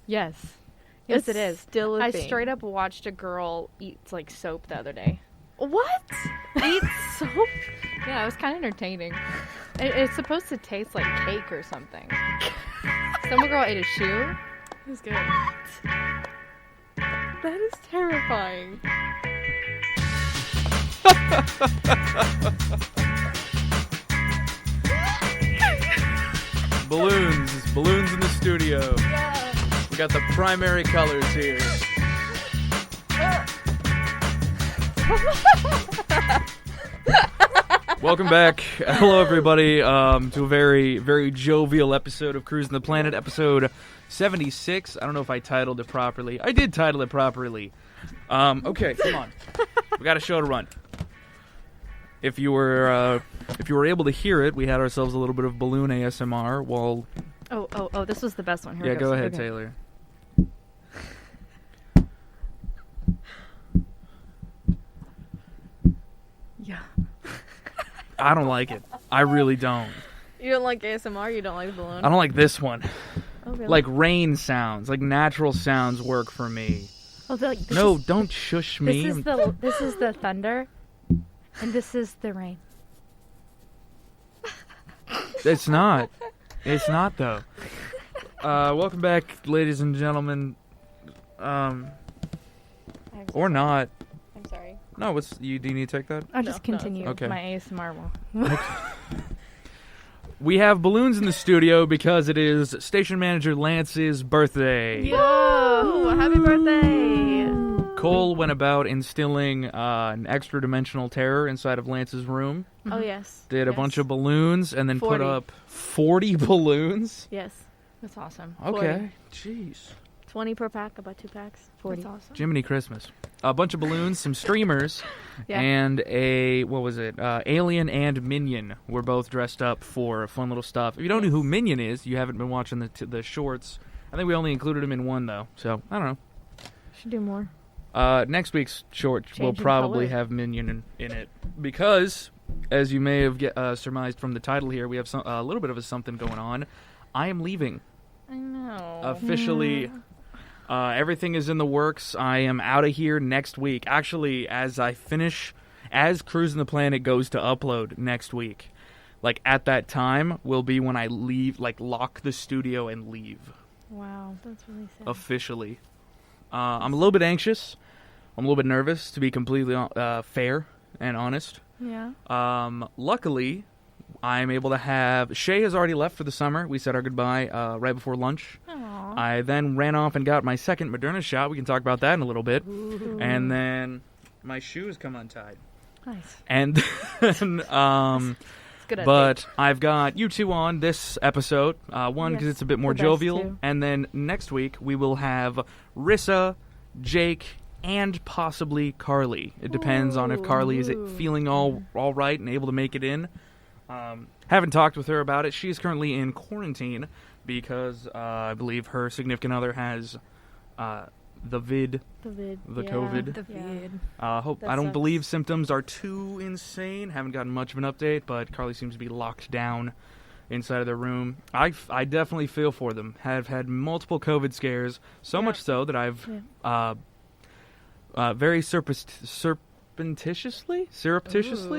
Yes. Yes, it is. Still a I thing. straight up watched a girl eat like soap the other day. What? Eat soap? Yeah, it was kind of entertaining. It's supposed to taste like cake or something. Some girl ate a shoe. It was good. That is terrifying. Balloons in the studio. Yeah. We got the primary colors here. Welcome back. Hello, everybody, to a very, very jovial episode of Cruisin the Planet, episode 76. I don't know if I titled it properly. I did title it properly. Okay, come on. We got a show to run. If you were able to hear it, we had ourselves a little bit of balloon ASMR while... Oh, this was the best one. Here Yeah, it goes. go ahead, Okay. Taylor. Yeah. I don't like it. I really don't. You don't like ASMR? You don't like balloon? I don't like this one. Oh, really? Like rain sounds, like natural sounds work for me. Oh, No, don't shush me. This is the thunder, and this is the rain. It's not. It's not, though. Welcome back, ladies and gentlemen. Or not. I'm sorry. No, do you need to take that? I'll just No, continue okay. my ASMR will. We have balloons in the studio because it is Station Manager Lance's birthday. Yo! Happy birthday! Cole went about instilling an extra-dimensional terror inside of Lance's room. Oh, yes. Did a Yes. bunch of balloons and then 40. put up 40 balloons. Yes. That's awesome. Okay, jeez. 20 per pack, about 2 packs. 40. That's awesome. Jiminy Christmas. A bunch of balloons, some streamers, Yeah. and Alien and Minion were both dressed up for fun little stuff. If you don't know who Minion is, you haven't been watching the shorts. I think we only included him in one, though, so I don't Should do more. know. Next week's short will Changing probably color. have Minion in it, because, as you may have surmised from the title here, we have a little bit of a something going on. I am leaving. I know. Officially, everything is in the works. I am out of here next week. Actually, as Cruisin the Planet goes to upload next week, like at that time will be when I leave, like lock the studio and leave Wow, that's really sad. officially. I'm a little bit anxious. I'm a little bit nervous, to be completely fair and honest. Yeah. Luckily, I'm able to have... Shay has already left for the summer. We said our goodbye right before lunch. Aww. I then ran off and got my second Moderna shot. We can talk about that in a little bit. Ooh. And then my shoes come untied. Nice. And then, It's a good update. but I've got you two on this episode. One, because Yes, it's a bit more the best jovial. two. And then next week, we will have Rissa, Jake, and possibly Carly. It depends on if Carly is Ooh. feeling all right and able to make it in. Haven't talked with her about it. She's currently in quarantine because I believe her significant other has the The COVID. The vid. I That don't sucks. believe symptoms are too insane. Haven't gotten much of an update, but Carly seems to be locked down inside of their room. I definitely feel for them. Have had multiple COVID scares, so Yeah. much so that I've very surreptitiously.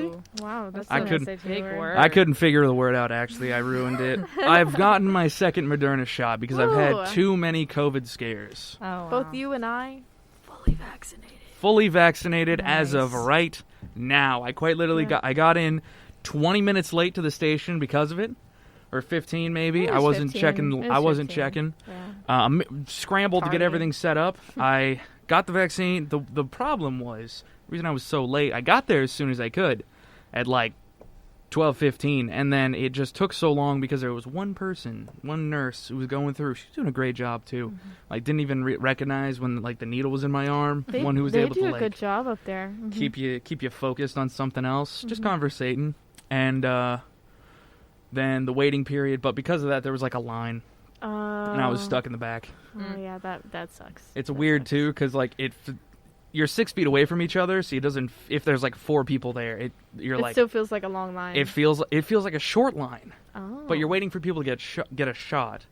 Ooh. Wow, that's I a couldn't- big word. I couldn't figure the word out, actually. I ruined it. I've gotten my second Moderna shot because I've had Ooh. too many COVID scares. Oh, Both wow. you and I, fully vaccinated. Fully vaccinated as of Nice. right now. I quite literally Yeah. I got in 20 minutes late to the station because of it. Or 15 maybe. It I was wasn't 15. checking. It was I wasn't 15. checking. Yeah. Scrambled to get Party. everything set up. I got the vaccine. The problem was, the reason I was so late, I got there as soon as I could at like 12:15, and then it just took so long because there was one nurse who was going through. She was doing a great job too. Like didn't even recognize when like the needle was in my arm. They, One who was they able do to a like good job up there. Mhm. keep you focused on something else, just conversating, and then the waiting period. But because of that, there was like a line, and I was stuck in the back. Oh yeah, that sucks. It's That weird sucks. too, because like you're 6 feet away from each other, so it doesn't. If there's like 4 people there, you're It like still feels like a long line. it feels like a short line, Oh. but you're waiting for people to get a shot.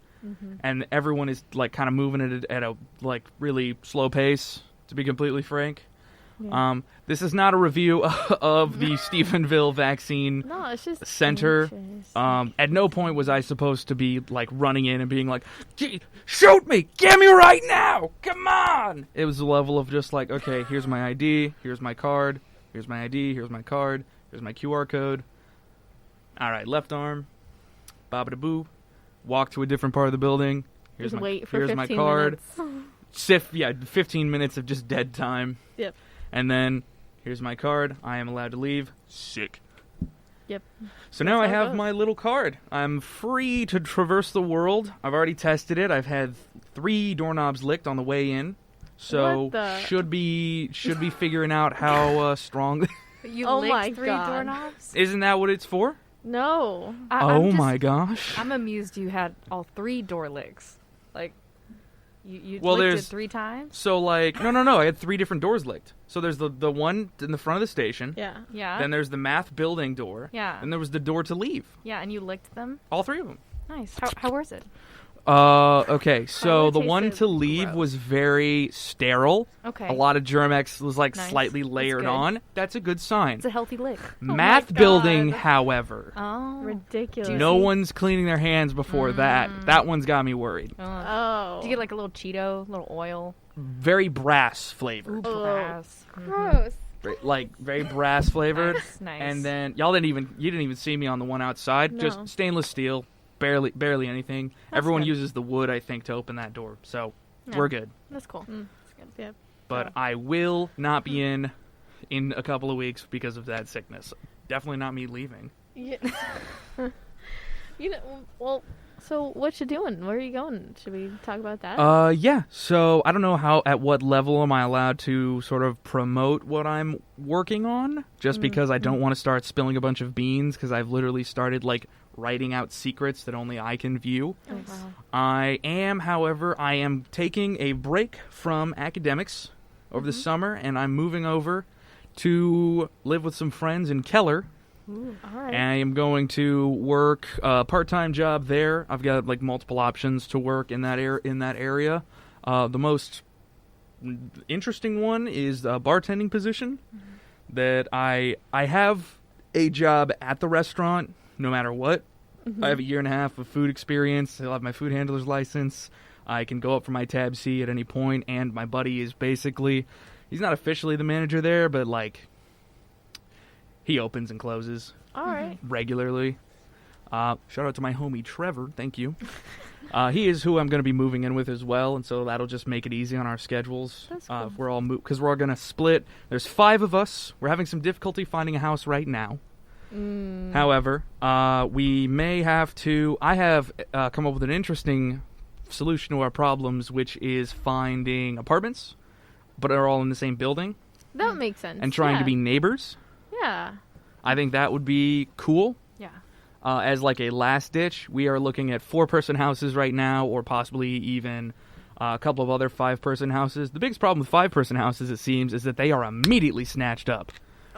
and everyone is like kind of moving at a like really slow pace. To be completely frank, this is not a review of the Stephenville vaccine No, it's just center. anxious. At no point was I supposed to be like running in and being like, "Gee, shoot me, get me right now, come on." It was a level of just like, okay, here's my ID, here's my card, here's my ID, here's my card, here's my QR code. All right, left arm, baba-da-boo, walk to a different part of the building. Here's Just my wait for here's 15 my card. minutes. 15 minutes of just dead time. Yep. And then, here's my card. I am allowed to leave. Sick. Yep. So now I how it have goes. my little card. I'm free to traverse the world. I've already tested it. I've had 3 doorknobs licked on the way in. So What the- should be figuring out how strong. You Oh licked my 3 God. doorknobs? Isn't that what it's for? No. Oh my gosh. I'm amused you had all 3 door licks. Like, you Well, licked it there's- 3 times? So like no. I had 3 different doors licked. So there's the one in the front of the station. Yeah. Yeah. Then there's the math building door. Yeah. And there was the door to leave. Yeah, and you licked them? All 3 of them. Nice. How was it? Okay, so it the one tasted to leave gross. was very sterile. Okay. A lot of Germ-X was like Nice. slightly That's layered good. on. That's a good sign. It's a healthy lick. Math my building, God. however, Oh. Ridiculous. no one's cleaning their hands before that. That one's got me worried. Oh. Did you get like a little Cheeto, little oil? Very brass flavored. Brass. gross? Like very brass flavored. Nice. And then you didn't even see me on the one outside. No. Just stainless steel. Barely anything. Everyone good. uses the wood, I think, to open that door. So Yeah. we're good. That's cool. Yep. But I will not be in a couple of weeks because of that sickness. Definitely not me leaving. Yeah. You know, well, so what you doing? Where are you going? Should we talk about that? Yeah. So I don't know at what level am I allowed to sort of promote what I'm working on, just because I don't want to start spilling a bunch of beans, because I've literally started like writing out secrets that only I can view. Oh, wow. However, I am taking a break from academics over the summer, and I'm moving over to live with some friends in Keller. Ooh, all right. I am going to work a part-time job there. I've got like multiple options to work in that area. The most interesting one is a bartending position. That I have a job at the restaurant no matter what. I have a year and a half of food experience. I'll have my food handler's license. I can go up for my tab C at any point, and my buddy is basically, he's not officially the manager there, but like he opens and closes All right. regularly. Shout out to my homie Trevor. Thank you. He is who I'm going to be moving in with as well, and so that'll just make it easy on our schedules. That's cool. If we're all because we're all going to split. There's 5 of us. We're having some difficulty finding a house right now. However, we may have to. I have come up with an interesting solution to our problems, which is finding apartments, but are all in the same building That makes sense. and trying to be neighbors. Yeah. I think that would be cool. Yeah. As like a last ditch, we are looking at 4-person houses right now, or possibly even a couple of other 5-person houses. The biggest problem with 5-person houses, it seems, is that they are immediately snatched up.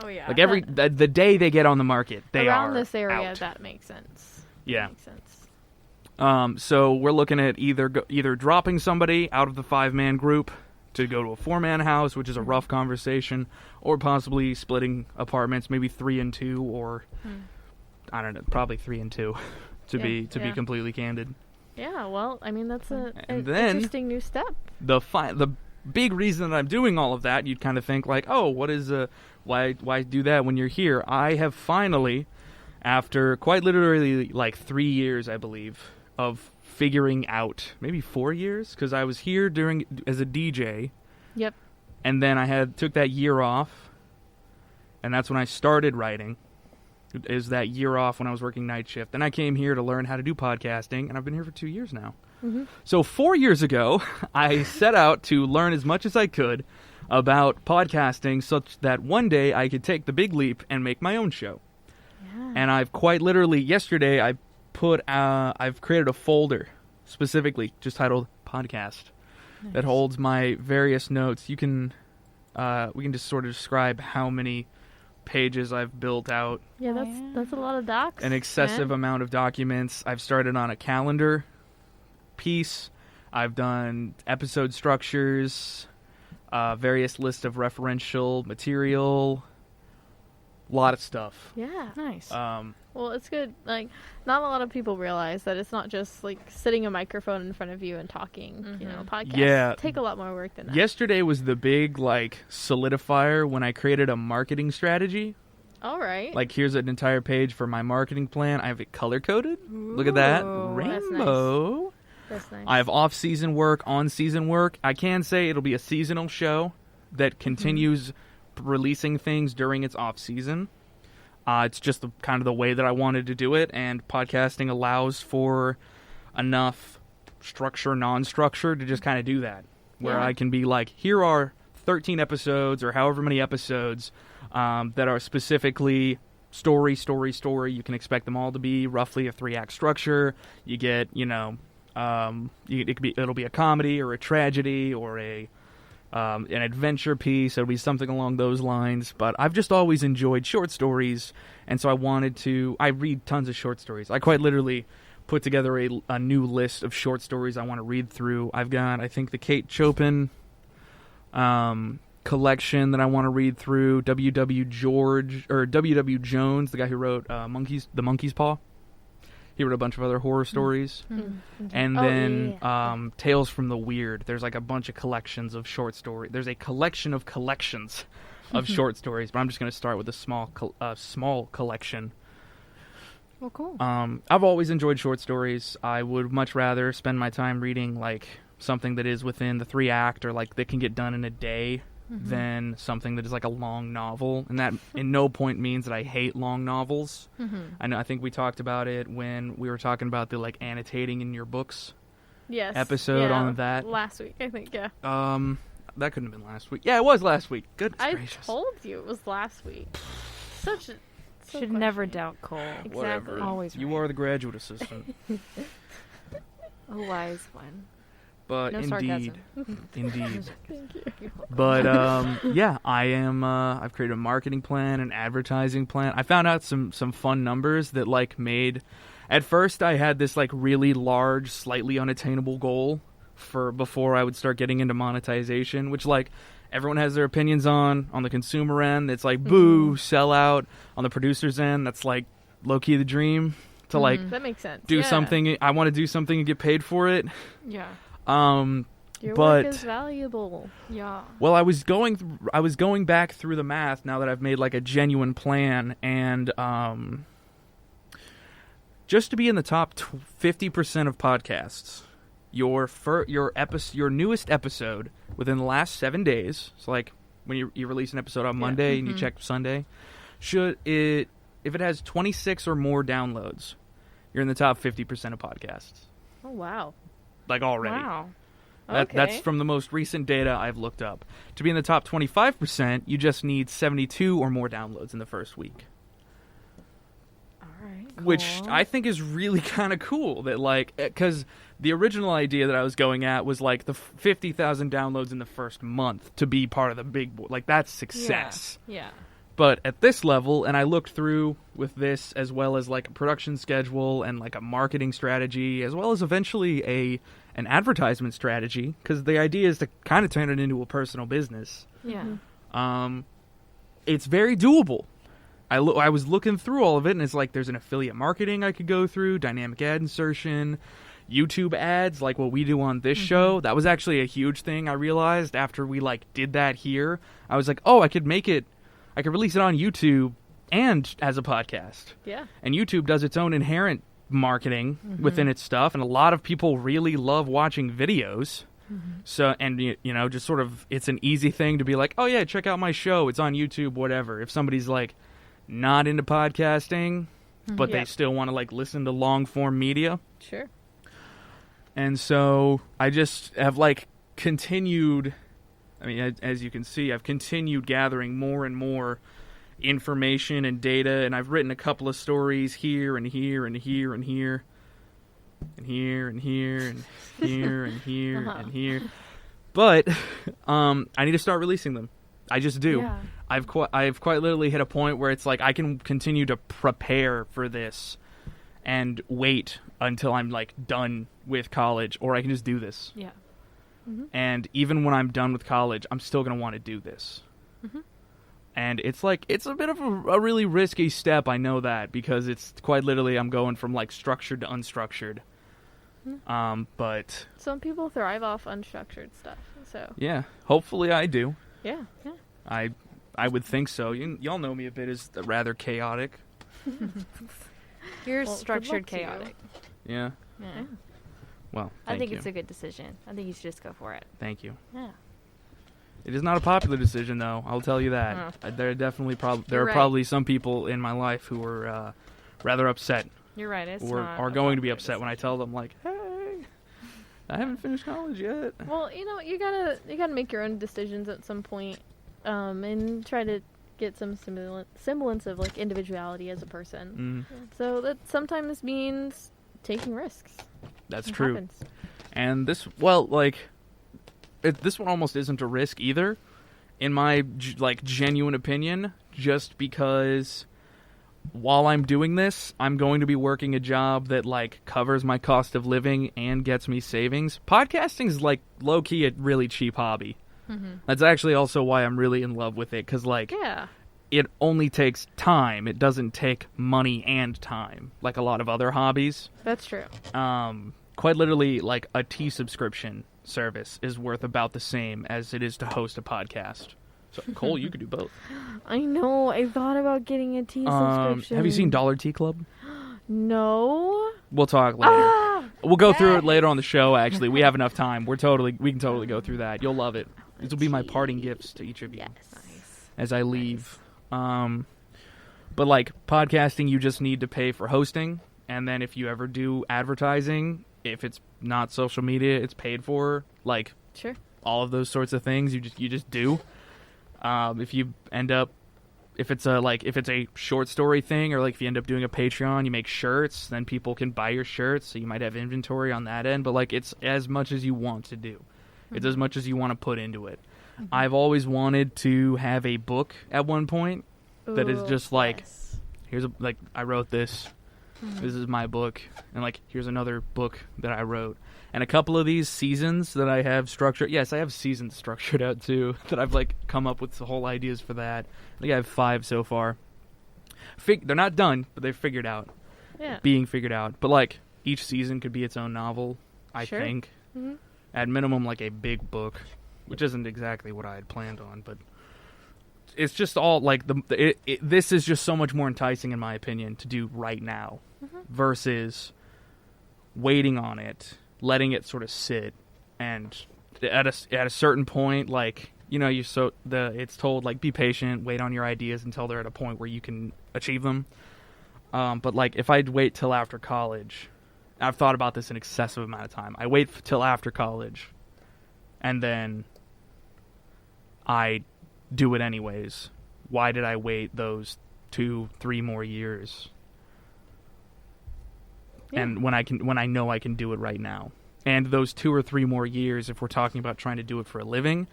Oh yeah. Like the day they get on the market, they around are this area. out. That makes sense. Yeah. Makes sense. So we're looking at either dropping somebody out of the 5-man group to go to a 4-man house, which is a rough conversation, or possibly splitting apartments, maybe 3 and 2, or I don't know, probably 3 and 2, to be completely candid. Yeah. Well, I mean that's an then- interesting new step. The big reason that I'm doing all of that, you'd kind of think like, oh, what is why do that when you're here? I have finally, after quite literally like 3 years, I believe, of figuring out, maybe 4 years, because I was here as a DJ. Yep. And then I took that year off, and that's when I started writing. Is that year off when I was working night shift. Then I came here to learn how to do podcasting, and I've been here for 2 years now. So 4 years ago, I set out to learn as much as I could about podcasting, such that one day I could take the big leap and make my own show. Yeah. And I've quite literally, yesterday, I've created a folder specifically just titled Podcast that holds my various notes. We can just sort of describe how many pages I've built out. Yeah. That's a lot of docs. An excessive man. amount of documents. I've started on a calendar. piece. I've done episode structures, various lists of referential material, a lot of stuff. Yeah. Nice. Well, it's good. Like, not a lot of people realize that it's not just like sitting a microphone in front of you and talking. You know, podcasts take a lot more work than that. Yesterday was the big like solidifier when I created a marketing strategy. All right. Like, here's an entire page for my marketing plan. I have it color coded. Look at that, rainbow. That's nice. I have off-season work, on-season work. I can say it'll be a seasonal show that continues releasing things during its off-season. It's just kind of the way that I wanted to do it, and podcasting allows for enough structure, non-structure to just kind of do that, where I can be like, here are 13 episodes or however many episodes that are specifically story. You can expect them all to be roughly a 3-act structure. You get, it'll be a comedy or a tragedy or an adventure piece. It'll be something along those lines. But I've just always enjoyed short stories, and so I read tons of short stories. I quite literally put together a new list of short stories I want to read through. I've got, I think, the Kate Chopin collection that I want to read through. W.W. Jones, the guy who wrote The Monkey's Paw. He wrote a bunch of other horror stories. And then Tales from the Weird. There's like a bunch of collections of short stories. There's a collection of collections of short stories, but I'm just going to start with a small collection. Well, cool. I've always enjoyed short stories. I would much rather spend my time reading like something that is within the 3-act or like that can get done in a day than something that is like a long novel. And that in no point means that I hate long novels. I think we talked about it when we were talking about the like annotating in your books episode on that. Last week, I think, yeah. That couldn't have been last week. Yeah, it was last week. Goodness gracious. I told you it was last week. Should never doubt Cole. Exactly. Whatever. Always You right. are the graduate assistant. A wise one. But No indeed. Thank you. But yeah, I am. I've created a marketing plan, an advertising plan. I found out some fun numbers that like made. At first, I had this like really large, slightly unattainable goal for before I would start getting into monetization, which like everyone has their opinions on the consumer end. It's like boo, sell out. On the producer's end, that's like low key the dream to like that makes sense. do something. I want to do something and get paid for it. Yeah. Your but work is valuable. Yeah. well, I was going back through the math now that I've made like a genuine plan, and just to be in the top 50% of podcasts, your newest episode within the last 7 days. So like when you release an episode on Monday and you check Sunday, if it has 26 or more downloads, you're in the top 50% of podcasts. Oh wow. Like already. Wow. That's from the most recent data I've looked up. To be in the top 25%, you just need 72 or more downloads in the first week. All right. Which I think is really kind of cool. That like, because the original idea that I was going at was like the 50,000 downloads in the first month to be part of the big boy. Like that's success. Yeah. But at this level, and I looked through with this as well as like a production schedule and like a marketing strategy, as well as eventually an advertisement strategy, because the idea is to kind of turn it into a personal business. Yeah. It's very doable. I was looking through all of it, and it's like there's an affiliate marketing I could go through, dynamic ad insertion, YouTube ads, like what we do on this show. That was actually a huge thing I realized after we like did that here. I was like, oh, I could release it on YouTube and as a podcast. Yeah. And YouTube does its own inherent marketing within its stuff, and a lot of people really love watching videos. So, and just sort of, it's an easy thing to be like, oh yeah, check out my show. It's on YouTube, whatever. If somebody's like not into podcasting, but they still want to like listen to long form media. Sure. And so I just have like continued. I mean, as you can see, I've continued gathering more and more information and data, and I've written a couple of stories here and here and here and here and here and here and here and here and here. But I need to start releasing them. I just do. Yeah. I've quite literally hit a point where it's like I can continue to prepare for this and wait until I'm like done with college, or I can just do this. Yeah. Mm-hmm. And even when I'm done with college, I'm still going to want to do this. Mm-hmm. And it's like, it's a bit of a really risky step, I know that, because it's quite literally I'm going from like structured to unstructured. Mm-hmm. But some people thrive off unstructured stuff, so yeah, hopefully I do. yeah. I would think so. Y'all know me a bit as rather chaotic. You're Well, structured good luck to you. chaotic. Yeah. Yeah. Well, I think you. it's a good decision. I think you should just go for it. Thank you. Yeah. It is not a popular decision, though. I'll tell you that. There are definitely there are right. probably some people in my life who are rather upset, You're right. It's or not are a going to be popular upset when I decision. tell them, like, "Hey, I haven't finished college yet." Well, you gotta make your own decisions at some point, and try to get some semblance of like individuality as a person. So that sometimes means taking risks. That's It true. happens. And this, well, like, this one almost isn't a risk either, in my genuine opinion, just because while I'm doing this, I'm going to be working a job that like covers my cost of living and gets me savings. Podcasting is like low key a really cheap hobby. Mm-hmm. That's actually also why I'm really in love with it, because like Yeah. it only takes time. It doesn't take money and time like a lot of other hobbies. That's true. Quite literally, like a tea subscription service is worth about the same as it is to host a podcast. So Cole, you could do both. I know. I thought about getting a tea subscription. Have you seen Dollar Tea Club? No. We'll talk later. Ah! We'll go through it later on the show. Actually, we have enough time. We can totally go through that. You'll love it. These will be my parting gifts to each of you Yes. as I leave. But like podcasting, you just need to pay for hosting, and then if you ever do advertising, if it's not social media, it's paid for. Like Sure. all of those sorts of things, you just do. If you end up, if it's a short story thing, or like if you end up doing a Patreon, you make shirts, then people can buy your shirts, so you might have inventory on that end. But like, it's as much as you want to do. It's as much as you want to put into it. I've always wanted to have a book at one point that is just like, here's I wrote this. This is my book, and like here's another book that I wrote, and a couple of these seasons that I have structured. Yes, I have seasons structured out too that I've like come up with the whole ideas for that. I think I have 5 so far. They're not done, but they're figured out. Yeah. Being figured out. But like each season could be its own novel. I Sure. think Mm-hmm. at minimum like a big book, which isn't exactly what I had planned on, but. It's just all like this is just so much more enticing in my opinion to do right now versus waiting on it, letting it sort of sit, and at a certain point, like it's told like be patient, wait on your ideas until they're at a point where you can achieve them. But like if I'd wait till after college, I've thought about this an excessive amount of time. I wait till after college, and then I do it anyways. Why did I wait those 2-3 more years? Yeah. And when I know I can do it right now. And those 2 or 3 more years, if we're talking about trying to do it for a living,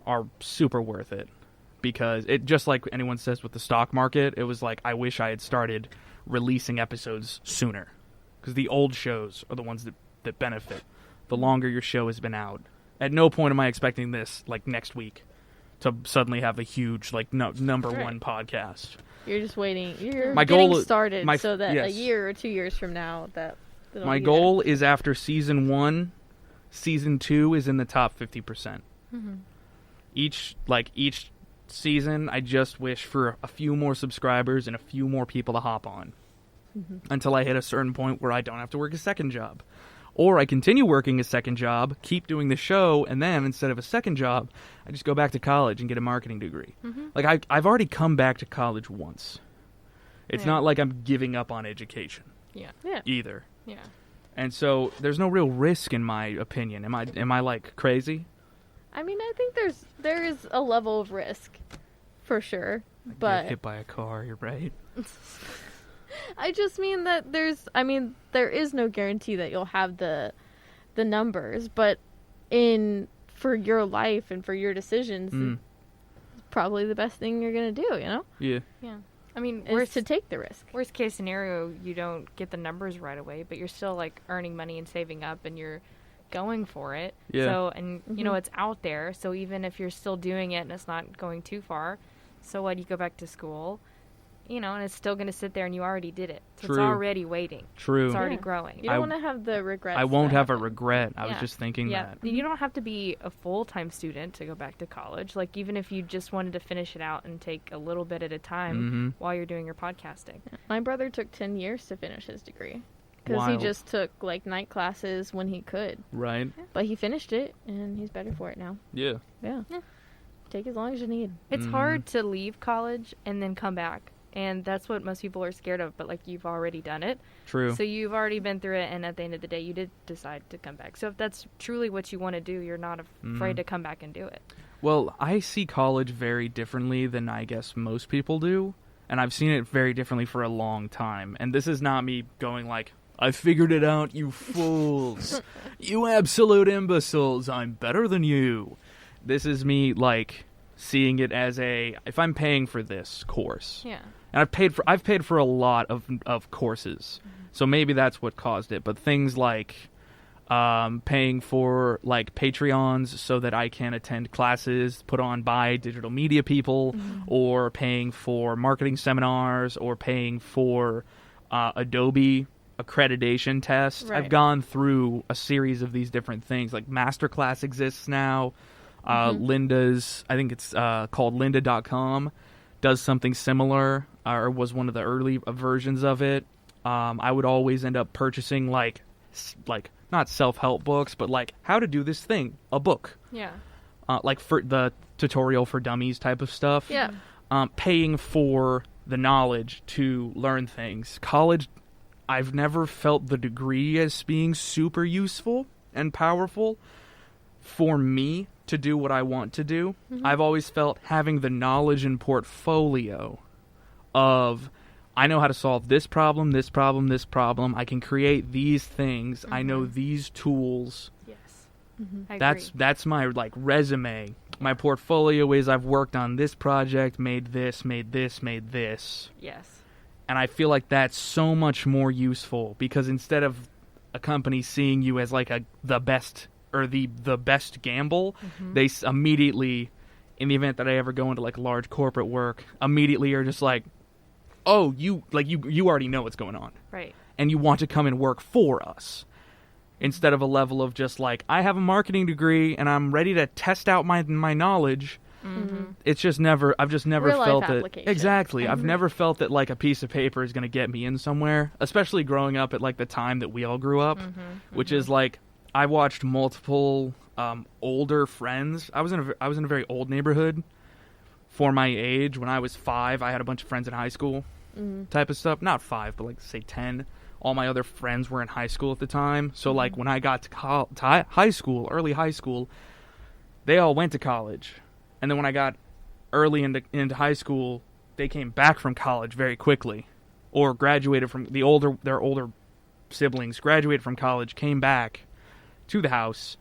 are super worth it. Because it, just like anyone says with the stock market, it was like, I wish I had started releasing episodes sooner. Because the old shows are the ones that benefit. The longer your show has been out. At no point am I expecting this, like, next week to suddenly have a huge, like, number one podcast. You're just waiting. You're My getting goal- started my- so that yes. a year or 2 years from now, that'll My be goal is after season 1, season 2 is in the top 50%. Mm-hmm. Each season, I just wish for a few more subscribers and a few more people to hop on. Until I hit a certain point where I don't have to work a second job. Or I continue working a second job, keep doing the show, and then instead of a second job, I just go back to college and get a marketing degree. Like, I've already come back to college once. It's not like I'm giving up on education Yeah. either. Yeah. And so there's no real risk in my opinion. Am I like crazy? I mean, I think there is a level of risk, for sure. Get But hit by a car, you're right. I just mean that there is no guarantee that you'll have the numbers, but for your life and for your decisions, it's probably the best thing you're gonna do. You know? Yeah. Yeah. I mean, is to take the risk. Worst case scenario, you don't get the numbers right away, but you're still like earning money and saving up, and you're going for it. Yeah. So, and you know, it's out there. So even if you're still doing it and it's not going too far, so what? You go back to school, you know, and it's still going to sit there, and you already did it. So True. it's already waiting. True. It's already growing. You don't want to have the regrets. I won't that have a happen. regret. I was just thinking that. You don't have to be a full-time student to go back to college. Like, even if you just wanted to finish it out and take a little bit at a time while you're doing your podcasting. My brother took 10 years to finish his degree. Because he just took, like, night classes when he could. Right. But he finished it, and he's better for it now. Yeah. Yeah. Take as long as you need. It's hard to leave college and then come back. And that's what most people are scared of. But, like, you've already done it. True. So you've already been through it, and at the end of the day, you did decide to come back. So if that's truly what you want to do, you're not afraid to come back and do it. Well, I see college very differently than I guess most people do. And I've seen it very differently for a long time. And this is not me going like, I figured it out, you fools. You absolute imbeciles. I'm better than you. This is me, like, seeing it as if I'm paying for this course. Yeah. And I've paid for a lot of courses. So maybe that's what caused it. But things like paying for, like, Patreons so that I can attend classes put on by digital media people, or paying for marketing seminars, or paying for Adobe accreditation tests. Right. I've gone through a series of these different things. Like Masterclass exists now. Linda's, I think it's called lynda.com, does something similar, or was one of the early versions of it. I would always end up purchasing like not self-help books, but like how to do this thing, a book. Yeah. Like for the tutorial for dummies type of stuff. Yeah. Paying for the knowledge to learn things. College, I've never felt the degree as being super useful and powerful for me to do what I want to do. I've always felt having the knowledge and portfolio of, I know how to solve this problem, this problem, this problem. I can create these things. I know these tools. Yes. I That's my like resume. My portfolio is I've worked on this project, made this. Yes. And I feel like that's so much more useful, because instead of a company seeing you as like the best or the best gamble, they immediately, in the event that I ever go into like large corporate work, immediately are just like, oh, you already know what's going on. Right. And you want to come and work for us. Instead of a level of just like, I have a marketing degree and I'm ready to test out my knowledge. It's just never, I've just never Real felt life it. application. Exactly. I've never felt that like a piece of paper is going to get me in somewhere, especially growing up at like the time that we all grew up, which is like, I watched multiple older friends. I was in a very old neighborhood for my age. When I was 5, I had a bunch of friends in high school type of stuff. Not 5, but like say 10. All my other friends were in high school at the time. So like when I got to high school, early high school, they all went to college. And then when I got early into high school, they came back from college very quickly, or graduated from their older siblings graduated from college, came back to the house,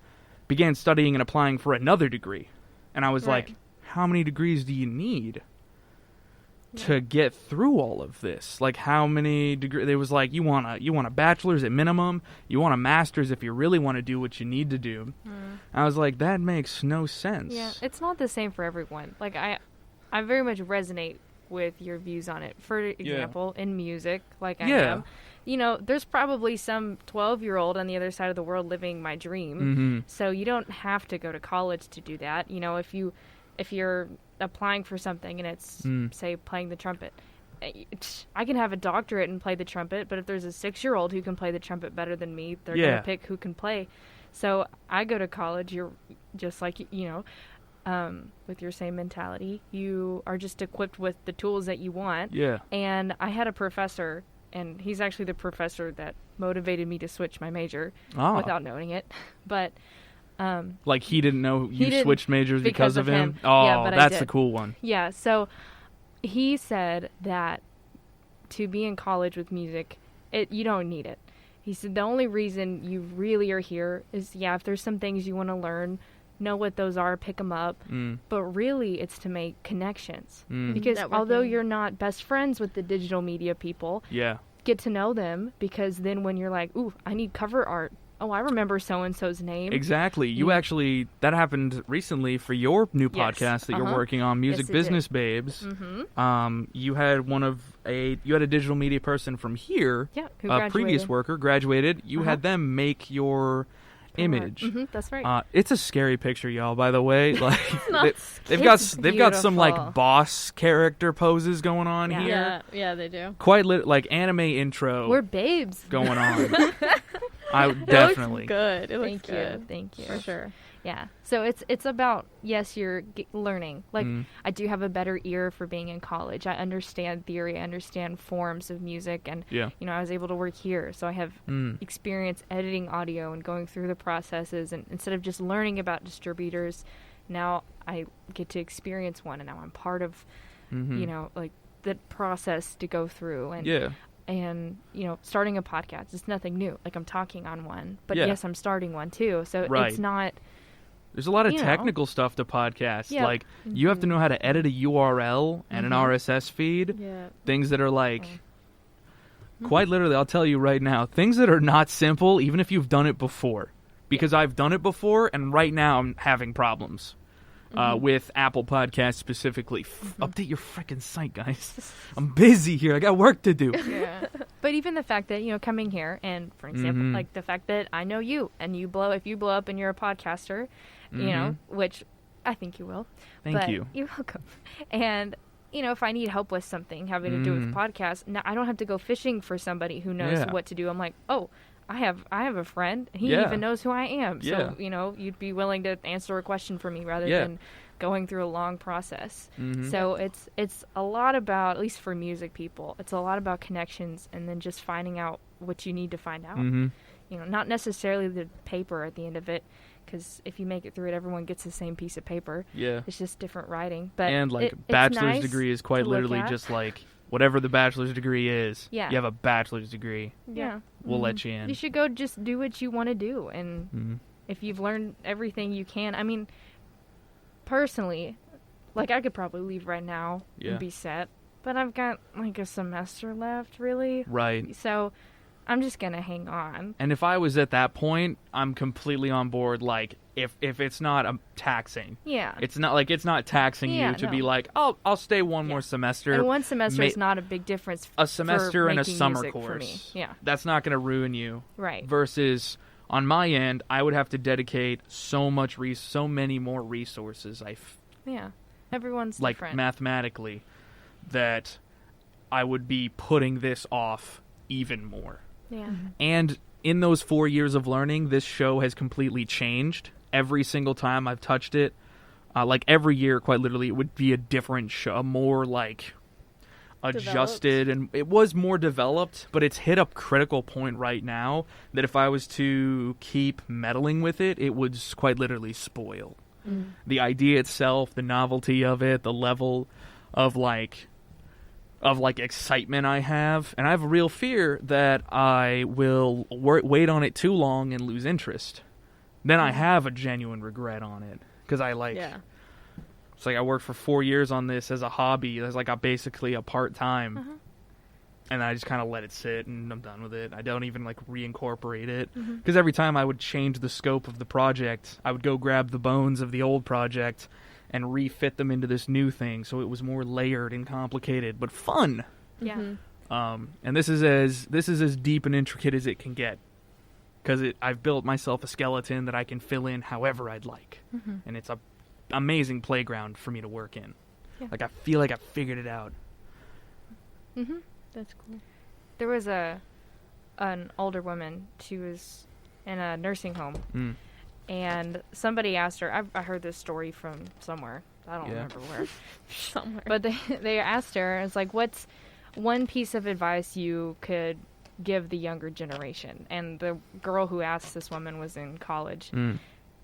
began studying and applying for another degree. And I was like, how many degrees do you need to get through all of this? Like, how many degrees? They was like, you want a bachelor's at minimum, you want a master's if you really want to do what you need to do. I was like, that makes no sense. Yeah, it's not the same for everyone. Like, I very much resonate with your views on it. For example, in music, like I am, you know, there's probably some 12-year-old on the other side of the world living my dream. So you don't have to go to college to do that. You know, if you're applying for something and it's, say, playing the trumpet, I can have a doctorate and play the trumpet, but if there's a 6-year-old who can play the trumpet better than me, they're going to pick who can play. So I go to college, you're just like, you know, with your same mentality. You are just equipped with the tools that you want. Yeah. And I had a professor, and he's actually the professor that motivated me to switch my major without knowing it. But like he didn't know you switched majors because of him? Oh, yeah, but that's the cool one. Yeah, so he said that to be in college with music, you don't need it. He said the only reason you really are here is, if there's some things you want to learn know what those are, pick them up. But really, it's to make connections. Because Networking. although you're not best friends with the digital media people, get to know them, because then when you're like, ooh, I need cover art. Oh, I remember so-and-so's name. Exactly. You actually, that happened recently for your new podcast that you're working on, Music Business Babes. You had you had a digital media person from here, who a previous worker, graduated. You had them make your image. That's right. It's a scary picture, y'all, by the way. Like they've beautiful. got some like boss character poses going on here. Yeah, they do. Quite like anime intro. We're babes going on. I definitely. It looks good. It looks Thank good. you. Thank you. For sure. Yeah. So it's about, yes, you're learning. Like, I do have a better ear for being in college. I understand theory. I understand forms of music. And, you know, I was able to work here. So I have experience editing audio and going through the processes. And instead of just learning about distributors, now I get to experience one. And now I'm part of, you know, like the process to go through. And And, you know, starting a podcast, it's nothing new. Like, I'm talking on one. But, yes, I'm starting one, too. So it's not... There's a lot of technical stuff to podcasts. Like, you have to know how to edit a URL and an RSS feed. Things that are, like... Quite literally, I'll tell you right now, things that are not simple, even if you've done it before. Because I've done it before, and right now I'm having problems. With Apple Podcasts specifically. Update your freaking site, guys. I'm busy here. I got work to do. But even the fact that, you know, coming here, and for example, like the fact that I know you, and if you blow up and you're a podcaster, you know, which I think you will. Thank you. You're welcome. And, you know, if I need help with something having to do with podcasts, now I don't have to go fishing for somebody who knows what to do. I'm like, oh, I have a friend. He even knows who I am. So, you know, you'd be willing to answer a question for me rather than going through a long process. So it's a lot about, at least for music people, it's a lot about connections and then just finding out what you need to find out. You know, not necessarily the paper at the end of it, because if you make it through it, everyone gets the same piece of paper. It's just different writing. But and like bachelor's degree is quite literally just like whatever the bachelor's degree is. You have a bachelor's degree. We'll let you in. You should go just do what you want to do. And if you've learned everything you can, I mean, personally, like I could probably leave right now and be set. But I've got like a semester left, really. Right. So I'm just going to hang on. And if I was at that point, I'm completely on board. Like, if it's not taxing. It's not like it's not taxing you to be like, oh, I'll stay one more semester. And one semester is not a big difference. A semester and a summer course. For me. Yeah. That's not going to ruin you. Right. Versus on my end, I would have to dedicate so many more resources. Everyone's like different. Mathematically, that I would be putting this off even more. And in those 4 years of learning, this show has completely changed. Every single time I've touched it, like every year, quite literally, it would be a different show, more like adjusted, and it was more developed, but it's hit a critical point right now that if I was to keep meddling with it, it would quite literally spoil. The idea itself, the novelty of it, the level of excitement I have, and I have a real fear that I will wait on it too long and lose interest. Then I have a genuine regret on it, because it's like I worked for 4 years on this as a hobby, as like basically a part-time, and I just kind of let it sit, and I'm done with it. I don't even like reincorporate it, because every time I would change the scope of the project, I would go grab the bones of the old project and refit them into this new thing, so it was more layered and complicated, but fun. And this is as deep and intricate as it can get, because I've built myself a skeleton that I can fill in however I'd like, and it's a amazing playground for me to work in. Like I feel like I figured it out. That's cool. There was an older woman. She was in a nursing home. And somebody asked her, I heard this story from somewhere. I don't remember where. Somewhere. But they asked her, it's like, what's one piece of advice you could give the younger generation? And the girl who asked this woman was in college.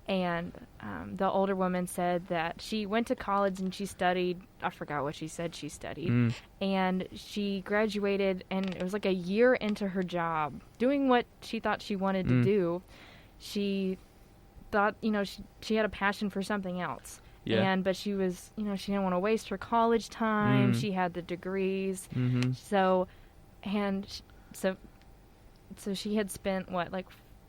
And the older woman said that she went to college and she studied, I forgot what she said she studied. And she graduated, and it was like a year into her job, doing what she thought she wanted to do. She thought, she had a passion for something else. Yeah. But she was, she didn't want to waste her college time. She had the degrees. So she had spent,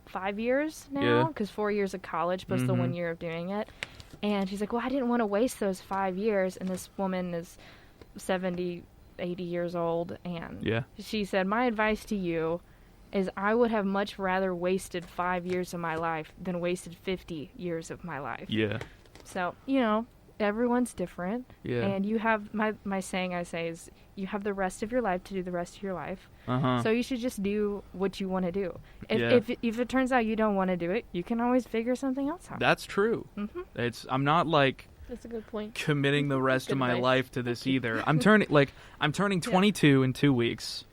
5 years now? Because 4 years of college plus the 1 year of doing it. And she's like, well, I didn't want to waste those 5 years. And this woman is 70, 80 years old. And she said, my advice to you is I would have much rather wasted 5 years of my life than wasted 50 years of my life. Yeah. So, everyone's different. Yeah. And you have, my saying I say is, you have the rest of your life to do the rest of your life. So you should just do what you want to do. If it turns out you don't want to do it, you can always figure something else out. That's true. I'm not that's a good point. Committing the rest of my life to this either. I'm turning 22 in 2 weeks.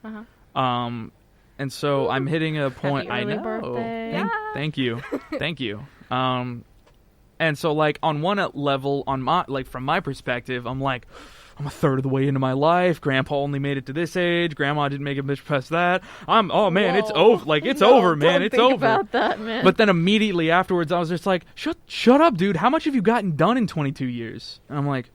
And so I'm hitting a point. Happy early birthday. Thank you. Thank you. And so on one level, from my perspective, I'm like, I'm a third of the way into my life. Grandpa only made it to this age. Grandma didn't make it much past that. It's over. It's over, man. It's over. About that, man. But then immediately afterwards, I was just like, shut up, dude. How much have you gotten done in 22 years? And I'm like,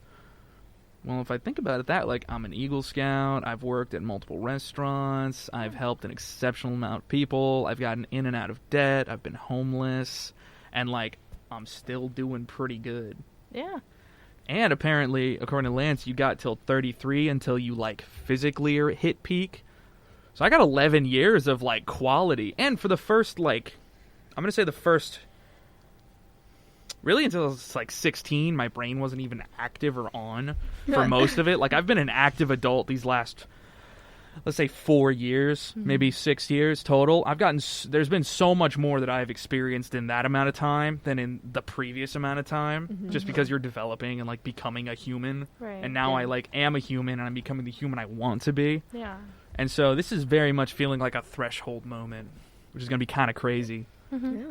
well, if I think about it, I'm an Eagle Scout. I've worked at multiple restaurants. I've helped an exceptional amount of people. I've gotten in and out of debt. I've been homeless. And, I'm still doing pretty good. Yeah. And apparently, according to Lance, you got till 33 until you, physically hit peak. So I got 11 years of, quality. And for the first, I'm going to say the first... Really, until I was 16, my brain wasn't even active or on for most of it. I've been an active adult these last, let's say, 4 years, maybe 6 years total. There's been so much more that I've experienced in that amount of time than in the previous amount of time, just because you're developing and, becoming a human. Right. And now I, am a human, and I'm becoming the human I want to be. Yeah. And so this is very much feeling like a threshold moment, which is going to be kind of crazy.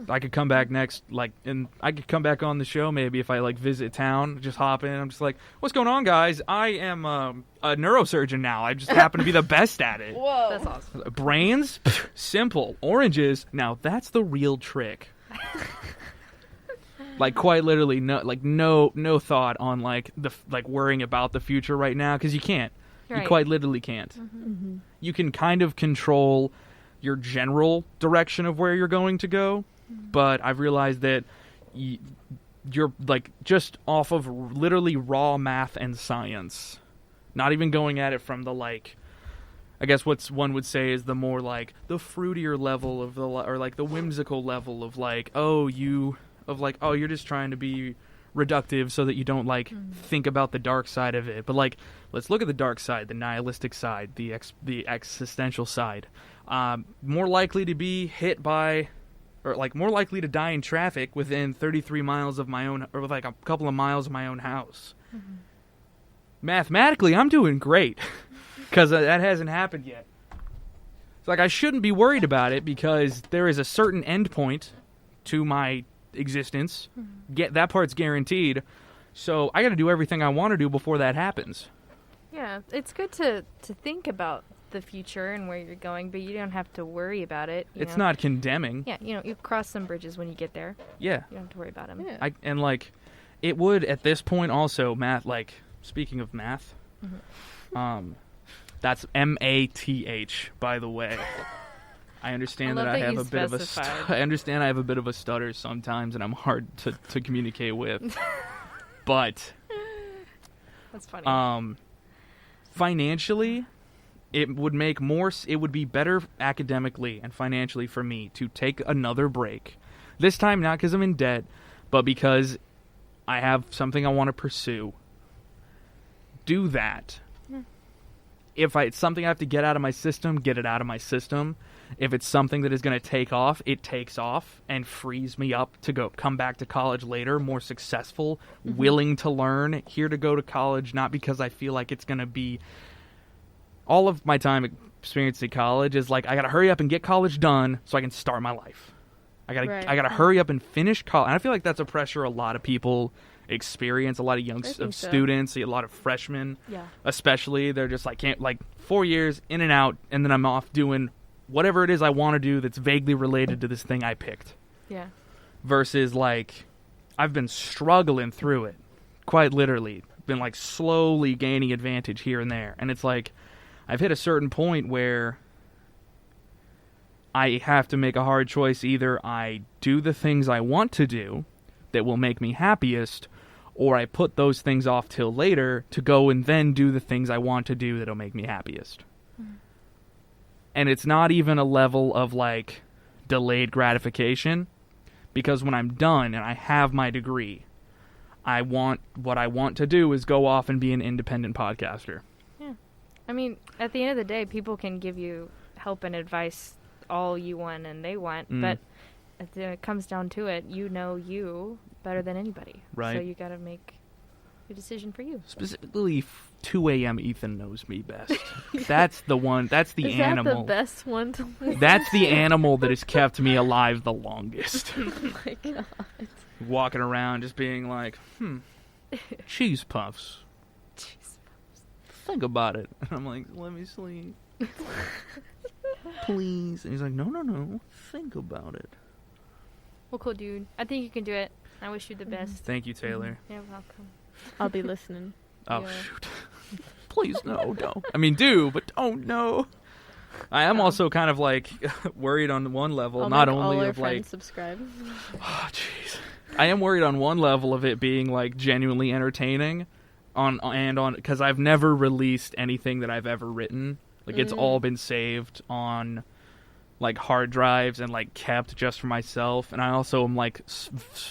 I could come back and I could come back on the show maybe if I visit town, just hop in. I'm just like, what's going on, guys? I am a neurosurgeon now. I just happen to be the best at it. Whoa, that's awesome. Brains, simple. Oranges, now that's the real trick. Quite literally, no thought on the worrying about the future right now, because you can't. Right. You quite literally can't. You can kind of control your general direction of where you're going to go, but I've realized that you're just off of literally raw math and science, not even going at it from the I guess what one would say is the more the fruitier level of the whimsical level of you're just trying to be reductive so that you don't think about the dark side of it. But let's look at the dark side, the nihilistic side, the existential side. More likely to be hit by, or more likely to die in traffic within 33 miles of my own, or a couple of miles of my own house. Mathematically, I'm doing great, because that hasn't happened yet. It's I shouldn't be worried about it, because there is a certain end point to my existence. That part's guaranteed. So I got to do everything I want to do before that happens. Yeah, it's good to think about the future and where you're going, but you don't have to worry about it. It's not condemning. Yeah, you cross some bridges when you get there. Yeah. You don't have to worry about them. Yeah. It would, at this point, also, math, speaking of math, that's M-A-T-H, by the way. I understand that I have a bit of I understand I have a bit of a stutter sometimes, and I'm hard to communicate with. But that's funny. Financially, it would be better academically and financially for me to take another break. This time not because I'm in debt, but because I have something I want to pursue. Do that. If it's something I have to get out of my system, get it out of my system. If it's something that is going to take off, it takes off and frees me up to come back to college later, more successful, willing to learn, here to go to college, not because I feel like it's going to be... All of my time experience at college is I got to hurry up and get college done so I can start my life. I got to hurry up and finish college. And I feel like that's a pressure a lot of people experience, a lot of young students, a lot of freshmen, especially. They're just 4 years in and out, and then I'm off doing whatever it is I want to do that's vaguely related to this thing I picked. Yeah. versus like I've been struggling through it, quite literally. Been like slowly gaining advantage here and there, and it's like I've hit a certain point where I have to make a hard choice. Either I do the things I want to do that will make me happiest, or I put those things off till later to go and then do the things I want to do that'll make me happiest. And it's not even a level of like delayed gratification, because when I'm done and I have my degree, what I want to do is go off and be an independent podcaster. Yeah. I mean, at the end of the day, people can give you help and advice all you want and they want, but when it comes down to it, you know you better than anybody. Right. So you got to make a decision for you. Specifically, 2 a.m. Ethan knows me best. That's the one. That's the animal. Is that the best one to listen? That's the animal that has kept me alive the longest. Oh my god. Walking around just being like, cheese puffs. Think about it. And I'm like, let me sleep. Please. And he's like, no. Think about it. Well, cool, dude. I think you can do it. I wish you the best. Thank you, Taylor. You're welcome. I'll be listening. Oh, Yeah. shoot. Please, no, don't. I mean, do, but don't, no. I am also kind of, like, worried on one level, I'll not make only all our of, like... friends subscribe. Oh, jeez. I am worried on one level of it being, like, genuinely entertaining, because I've never released anything that I've ever written. Like, it's all been saved on, like, hard drives and, like, kept just for myself. And I also am, like,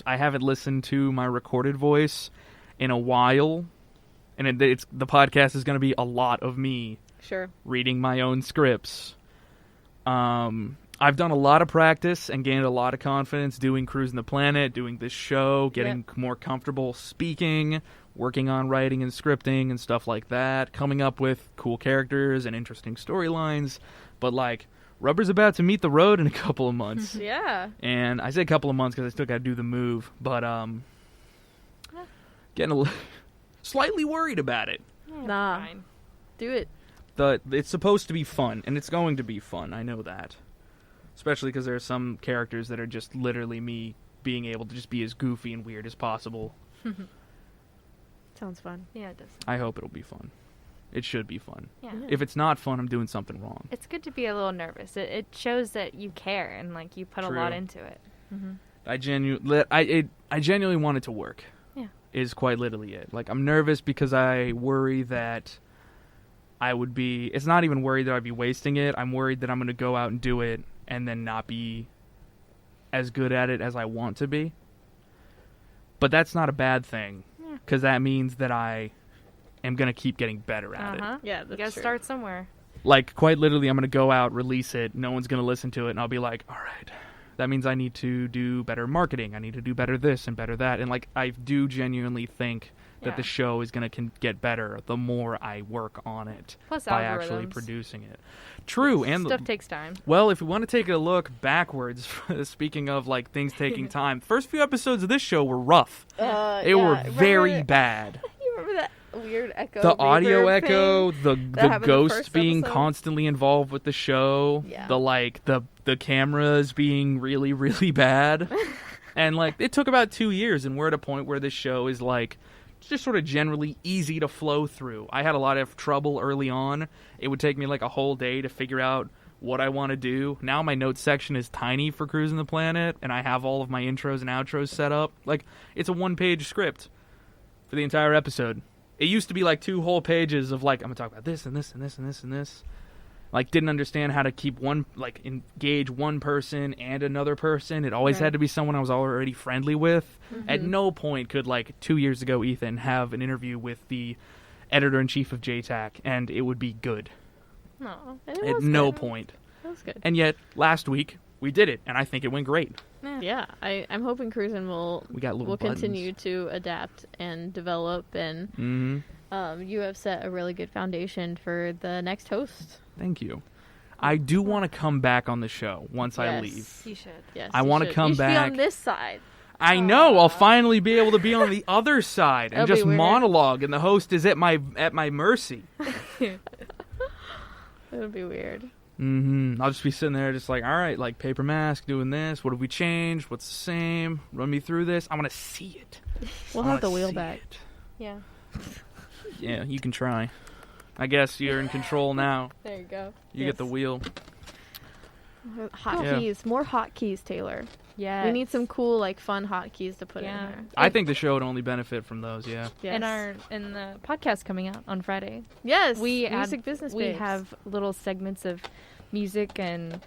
I haven't listened to my recorded voice in a while. And the podcast is going to be a lot of me reading my own scripts. I've done a lot of practice and gained a lot of confidence doing Cruisin the Planet, doing this show, getting more comfortable speaking, working on writing and scripting and stuff like that, coming up with cool characters and interesting storylines. But, like, rubber's about to meet the road in a couple of months. Yeah. And I say a couple of months because I still got to do the move. But, getting slightly worried about it. Yeah, Nah. fine. Do it. It's supposed to be fun, and it's going to be fun. I know that. Especially because there are some characters that are just literally me being able to just be as goofy and weird as possible. Sounds fun. Yeah, it does. I hope it'll be fun. It should be fun. Yeah. If it's not fun, I'm doing something wrong. It's good to be a little nervous. It shows that you care and, like, you put a lot into it. Mm-hmm. I genuinely want it to work. Yeah. Is quite literally it. Like, I'm nervous because I worry that it's not even worried that I'd be wasting it. I'm worried that I'm going to go out and do it and then not be as good at it as I want to be. But that's not a bad thing, because that means that I am going to keep getting better at it. Yeah, that's you gotta true. start somewhere. Like, quite literally, I'm going to go out, release it, no one's going to listen to it, and I'll be like, all right, that means I need to do better marketing, I need to do better this and better that, and, like, I do genuinely think that the show is going to get better the more I work on it. Plus by algorithms. actually producing it. True, and stuff takes time. Well, if we want to take a look backwards, speaking of, like, things taking time, the first few episodes of this show were rough. They were very bad. You remember that weird echo? The audio reverb echo, thing the happened the ghost first being episode? constantly involved with the show, the cameras being really, really bad. And, like, it took about 2 years, and we're at a point where this show is, like, just sort of generally easy to flow through. I had a lot of trouble early on. It would take me like a whole day to figure out what I want to do. Now my notes section is tiny for Cruisin the Planet, and I have all of my intros and outros set up. Like, it's a 1-page script for the entire episode. It used to be like 2 whole pages of, like, I'm going to talk about this and this and this and this and this. Like, didn't understand how to keep engage one person and another person. It always had to be someone I was already friendly with. Mm-hmm. At no point could, like, 2 years ago, Ethan have an interview with the editor-in-chief of JTAC, and it would be good. No, At no point. That was good. And yet, last week, we did it, and I think it went great. Yeah, I'm hoping Cruisin will continue to adapt and develop, and you have set a really good foundation for the next host. Thank you. I do want to come back on the show once I leave. You should. Yes, I want to come back. You should be on this side. I know. I'll finally be able to be on the other side and just monologue, and the host is at my mercy. It'll be weird. I'll just be sitting there just like, all right, like paper mask, doing this. What have we changed? What's the same? Run me through this. I want to see it. We'll have the wheel back. It. Yeah. Yeah, you can try. I guess you're in control now. There you go. You get the wheel. Hotkeys. More hotkeys, Taylor. Yeah. We need some cool, like, fun hotkeys to put in there. I think the show would only benefit from those, Yes. And the podcast coming out on Friday. Yes. Music business We babes. have little segments of music and,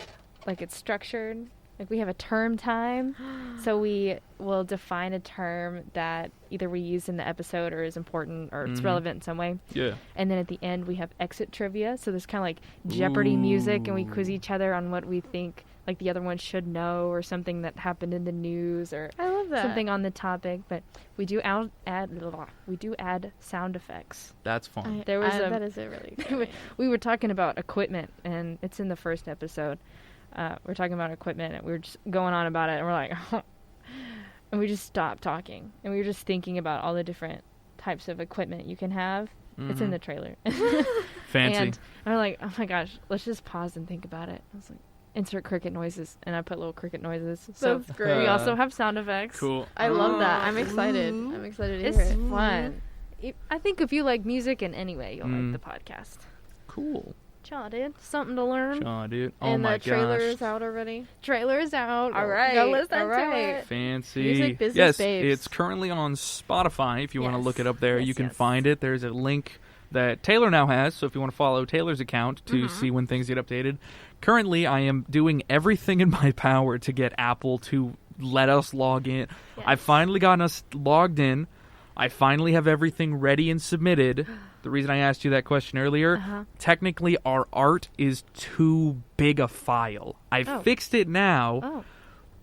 like, it's structured. Like, we have a term time. So we will define a term that either we use in the episode or is important or it's relevant in some way. Yeah. And then at the end, we have exit trivia. So there's kind of like Jeopardy music, and we quiz each other on what we think like the other one should know, or something that happened in the news, or I love that. something on the topic. But we do add sound effects. That's fun. That is a really good We were talking about equipment, and it's in the first episode. We're talking about equipment, and we were just going on about it, and we're like, and we just stopped talking, and we were just thinking about all the different types of equipment you can have. It's in the trailer. Fancy. And I'm like, oh my gosh, let's just pause and think about it. I was like, insert cricket noises, and I put little cricket noises. So That's great. we also have sound effects. Cool. I love that. I'm excited. I'm excited to It's hear it. fun. I think if you like music in any way, you'll like the podcast. Cool. Chaw, dude. Something to learn. Chaw, dude. Oh And my the trailer gosh. is out already. Trailer is out. All right. Go listen All right. to it. Fancy. Music business yes, babes. it's currently on Spotify. If you want to Yes. look it up there, Yes, you can yes. find it. There's a link that Taylor now has, so if you want to follow Taylor's account to see when things get updated. Currently, I am doing everything in my power to get Apple to let us log in. Yes. I've finally gotten us logged in. I finally have everything ready and submitted. The reason I asked you that question earlier, technically our art is too big a file. I fixed it now,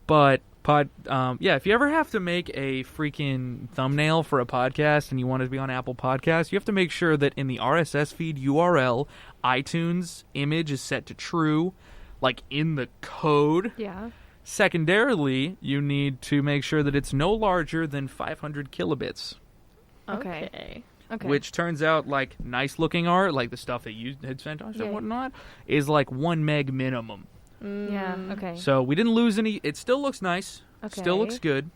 but if you ever have to make a freaking thumbnail for a podcast and you want it to be on Apple Podcasts, you have to make sure that in the RSS feed URL, iTunes image is set to true, like in the code. Yeah. Secondarily, you need to make sure that it's no larger than 500 kilobits. Okay. Okay. Which turns out, like, nice-looking art, like the stuff that you had sent us and whatnot, is like 1 meg minimum. Yeah. Okay. So we didn't lose any. It still looks nice. Okay. Still looks good.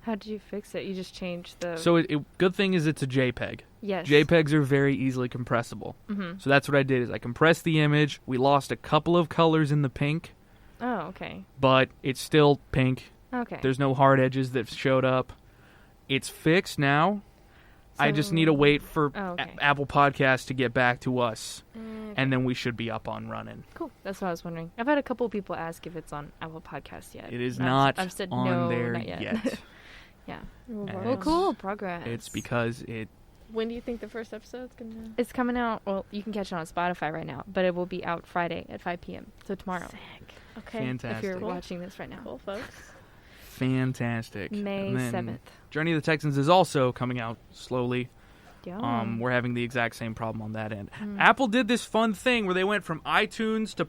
How did you fix it? You just changed the. So good thing is it's a JPEG. Yes. JPEGs are very easily compressible. So that's what I did. Is I compressed the image. We lost a couple of colors in the pink. Oh, okay. But it's still pink. Okay. There's no hard edges that showed up. It's fixed now. I just need to wait for Apple Podcasts to get back to us, and then we should be up on running. Cool. That's what I was wondering. I've had a couple people ask if it's on Apple Podcasts yet. It is not I've said on no, there not yet. Yeah. Well, cool. Progress. It's because it... When do you think the first episode's going to... It's coming out. Well, you can catch it on Spotify right now, but it will be out Friday at 5 p.m. So tomorrow. Sick. Okay. Fantastic. If you're watching this right now. Cool, folks. Fantastic. May And then 7th. Journey of the Texans is also coming out slowly. Yeah. We're having the exact same problem on that end. Apple did this fun thing where they went from iTunes to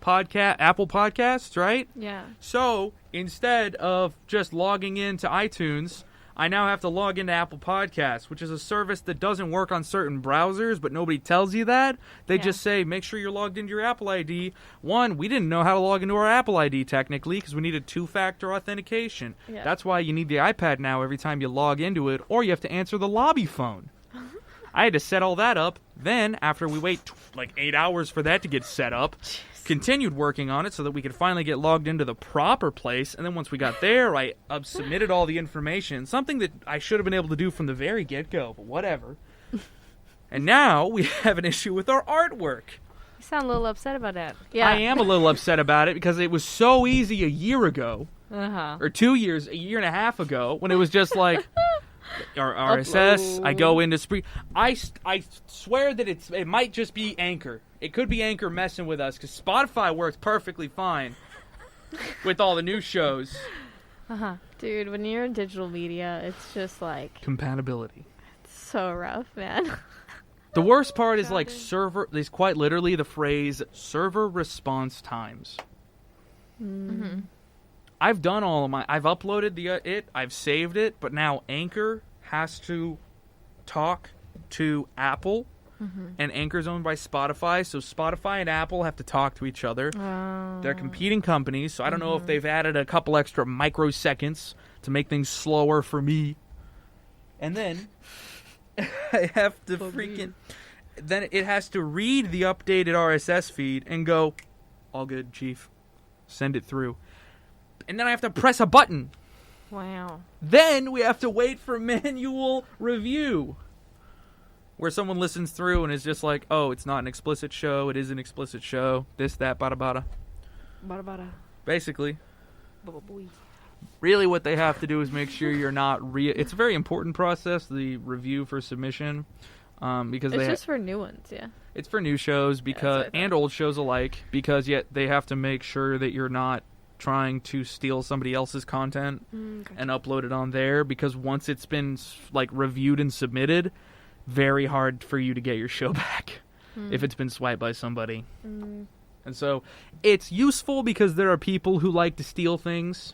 Apple Podcasts, right? Yeah. So instead of just logging into iTunes, I now have to log into Apple Podcasts, which is a service that doesn't work on certain browsers, but nobody tells you that. They just say, make sure you're logged into your Apple ID. One, we didn't know how to log into our Apple ID technically because we needed two-factor authentication. Yeah. That's why you need the iPad now every time you log into it, or you have to answer the lobby phone. I had to set all that up. Then, after we wait like 8 hours for that to get set up, continued working on it so that we could finally get logged into the proper place. And then once we got there, I submitted all the information, something that I should have been able to do from the very get-go, but whatever. And now we have an issue with our artwork. You sound a little upset about that. Yeah. I am a little upset about it because it was so easy a year ago, or 2 years, a year and a half ago, when it was just like... Our RSS, I go into Spree. I swear that it might just be Anchor. It could be Anchor messing with us because Spotify works perfectly fine with all the new shows. Dude, when you're in digital media, it's just like... Compatibility. It's so rough, man. The worst part is like server. There's quite literally the phrase server response times. I've done all of I've uploaded I've saved it, but now Anchor has to talk to Apple and Anchor's owned by Spotify, so Spotify and Apple have to talk to each other. Oh. They're competing companies, so I don't know if they've added a couple extra microseconds to make things slower for me. And then I have to then it has to read the updated RSS feed and go, all good, Chief. Send it through. And then I have to press a button. Wow. Then we have to wait for manual review, where someone listens through and is just like, oh, it's not an explicit show, it is an explicit show, this, that, bada bada. Bada bada. Basically. Bada boy. Really what they have to do is make sure you're not it's a very important process, the review for submission, because it's just for new ones, yeah. It's for new shows and old shows alike, because yet they have to make sure that you're not trying to steal somebody else's content and upload it on there, because once it's been like reviewed and submitted, very hard for you to get your show back if it's been swiped by somebody. And so it's useful because there are people who like to steal things.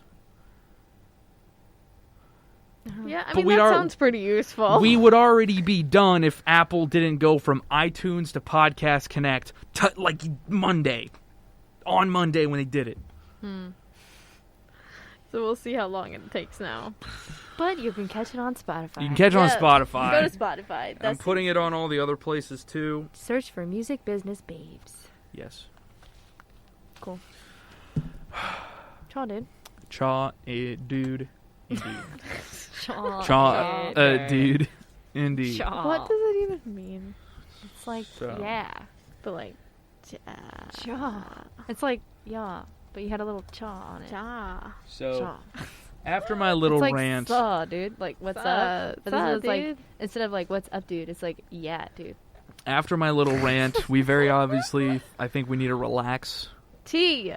Yeah, I mean, that sounds pretty useful. We would already be done if Apple didn't go from iTunes to Podcast Connect like on Monday when they did it. So we'll see how long it takes now. But you can catch it on Spotify. You can catch it on Spotify. Go to Spotify. I'm putting it on all the other places too. Search for Music Business Babes. Yes. Cool. Chaw, dude. Dude. Indeed. Chaw. Dude. Indeed. Chaw. What does it even mean? It's like, yeah. But like, chaw. It's like, yeah. But you had a little chaw on it. Chaw. So, after my little it's like rant... saw, dude. Like, what's up? But saw, this is like, dude. instead of like, what's up, dude? It's like, yeah, dude. After my little rant, we very obviously, I think we need to relax. Tea.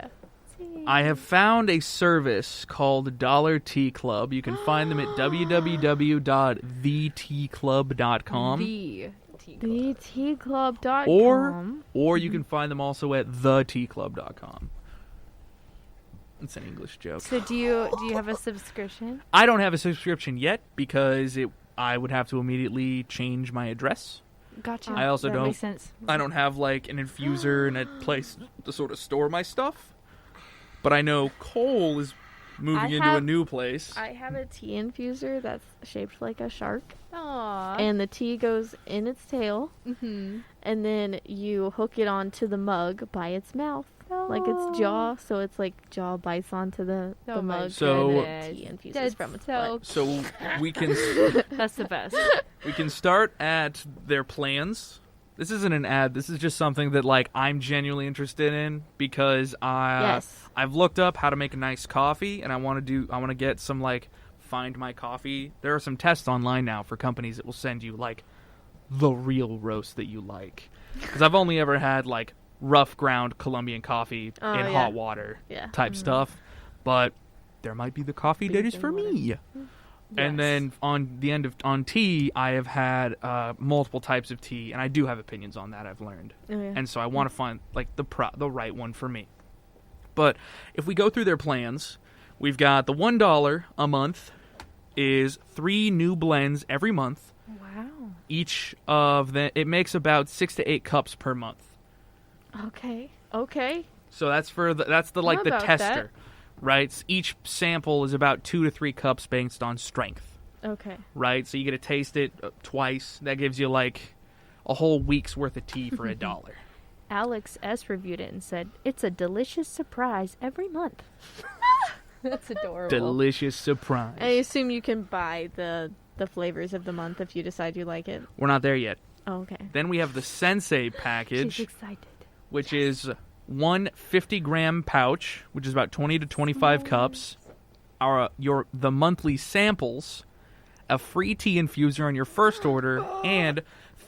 I have found a service called Dollar Tea Club. You can find them at www.theteaclub.com. Theteaclub.com. Or you can find them also at theteaclub.com. It's an English joke. So do you have a subscription? I don't have a subscription yet because I would have to immediately change my address. Gotcha. I also that makes sense. I don't have like an infuser and a place to sort of store my stuff. But I know Cole is moving into a new place. I have a tea infuser that's shaped like a shark. Aww. And the tea goes in its tail. And then you hook it onto the mug by its mouth. Like its jaw. So it's like jaw bites onto the mug. So tea infuses from its butt. So we can... That's the best. We can start at their plans. This isn't an ad. This is just something that like I'm genuinely interested in because I've looked up how to make a nice coffee, and I want to get some like Find My Coffee. There are some tests online now for companies that will send you like the real roast that you like. Because I've only ever had like rough ground Colombian coffee in hot water type stuff, but there might be the coffee that is for me. And then on tea, I have had multiple types of tea, and I do have opinions on that. I've learned, and so I want to find like the right one for me. But if we go through their plans, we've got the $1 a month is 3 new blends every month. Wow! Each of them, it makes about 6 to 8 cups per month. Okay. So that's the tester. That. Right? Each sample is about 2 to 3 cups based on strength. Okay. Right? So you get to taste it twice. That gives you like a whole week's worth of tea for $1. Alex S. reviewed it and said, "It's a delicious surprise every month." That's adorable. Delicious surprise. I assume you can buy the flavors of the month if you decide you like it. We're not there yet. Oh, okay. Then we have the Sensei package. She's excited. Which is one 50-gram pouch, which is about 20 to 25 cups, the monthly samples, a free tea infuser on your first order, and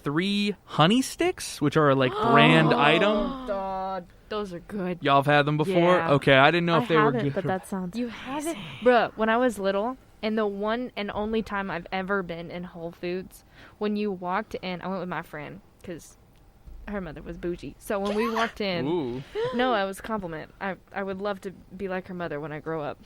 3 honey sticks, which are like brand item. God, those are good. Y'all have had them before? Yeah. Okay, I didn't know if they were good. But that sounds You haven't? Bruh, when I was little, and the one and only time I've ever been in Whole Foods, when you walked in, I went with my friend, because her mother was bougie. So when we walked in... Ooh. No, it was a compliment. I would love to be like her mother when I grow up.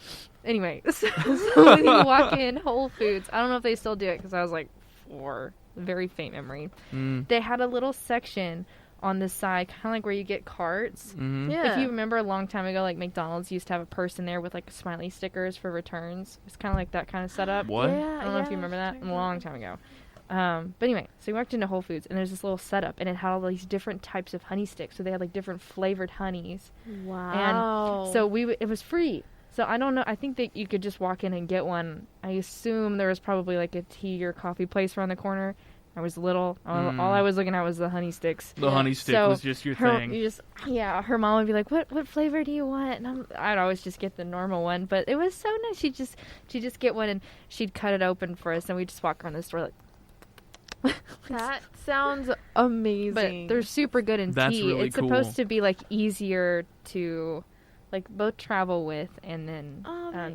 Anyway, so when you walk in Whole Foods, I don't know if they still do it because I was like 4. very faint memory. They had a little section on the side, kind of like where you get carts. Yeah. If you remember a long time ago, like McDonald's used to have a person there with like smiley stickers for returns. It's kind of like that kind of setup. What? Yeah, I don't know if you remember that. A long time ago. But anyway, so we walked into Whole Foods, and there's this little setup, and it had all these different types of honey sticks. So they had like different flavored honeys. Wow. And so it was free. So I don't know. I think that you could just walk in and get one. I assume there was probably like a tea or coffee place around the corner. I was little. All I was looking at was the honey sticks. The honey stick was just your thing. Her mom would be like, "What flavor do you want?" And I'd always just get the normal one. But it was so nice. She'd just get one, and she'd cut it open for us, and we'd just walk around the store like. That sounds amazing. But they're super good in That's tea. really It's cool. supposed to be like easier to, like, both travel with and then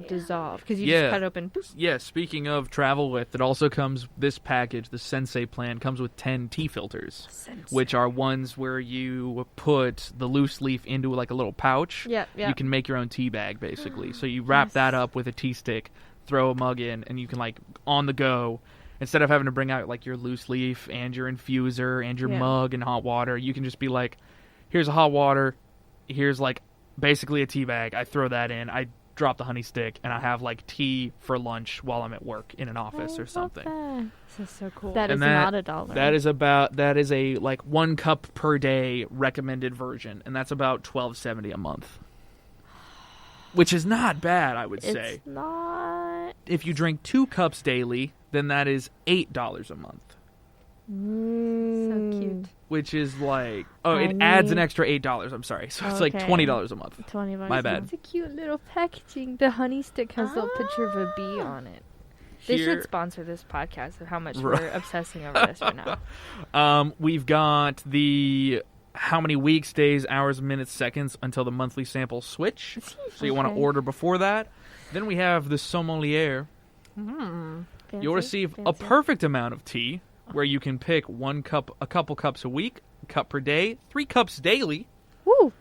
dissolve because you just cut it open. Poof. Yeah, speaking of travel with, it also comes, this package, the Sensei plan, comes with 10 tea filters, which are ones where you put the loose leaf into like a little pouch. Yeah. You can make your own tea bag, basically. So you wrap that up with a tea stick, throw a mug in, and you can, like, on the go, instead of having to bring out like your loose leaf and your infuser and your mug and hot water, you can just be like, here's a hot water, here's like basically a tea bag. I throw that in, I drop the honey stick, and I have like tea for lunch while I'm at work in an office or something. This is so cool. That is not $1. That is a like 1 cup per day recommended version, and that's about $12.70 a month. Which is not bad, I would say. It's not. If you drink 2 cups daily, then that is $8 a month. So cute. Which is like, it adds an extra $8. I'm sorry, so it's like $20 a month. $20. My bad. It's a cute little packaging. The honey stick has a picture of a bee on it. They should sponsor this podcast of how much we're obsessing over this right now. We've got the how many weeks, days, hours, minutes, seconds until the monthly samples switch. So you want to order before that. Then we have the sommelier. You'll receive a perfect amount of tea, where you can pick 1 cup, a couple cups a week, a cup per day, 3 cups daily. Woo!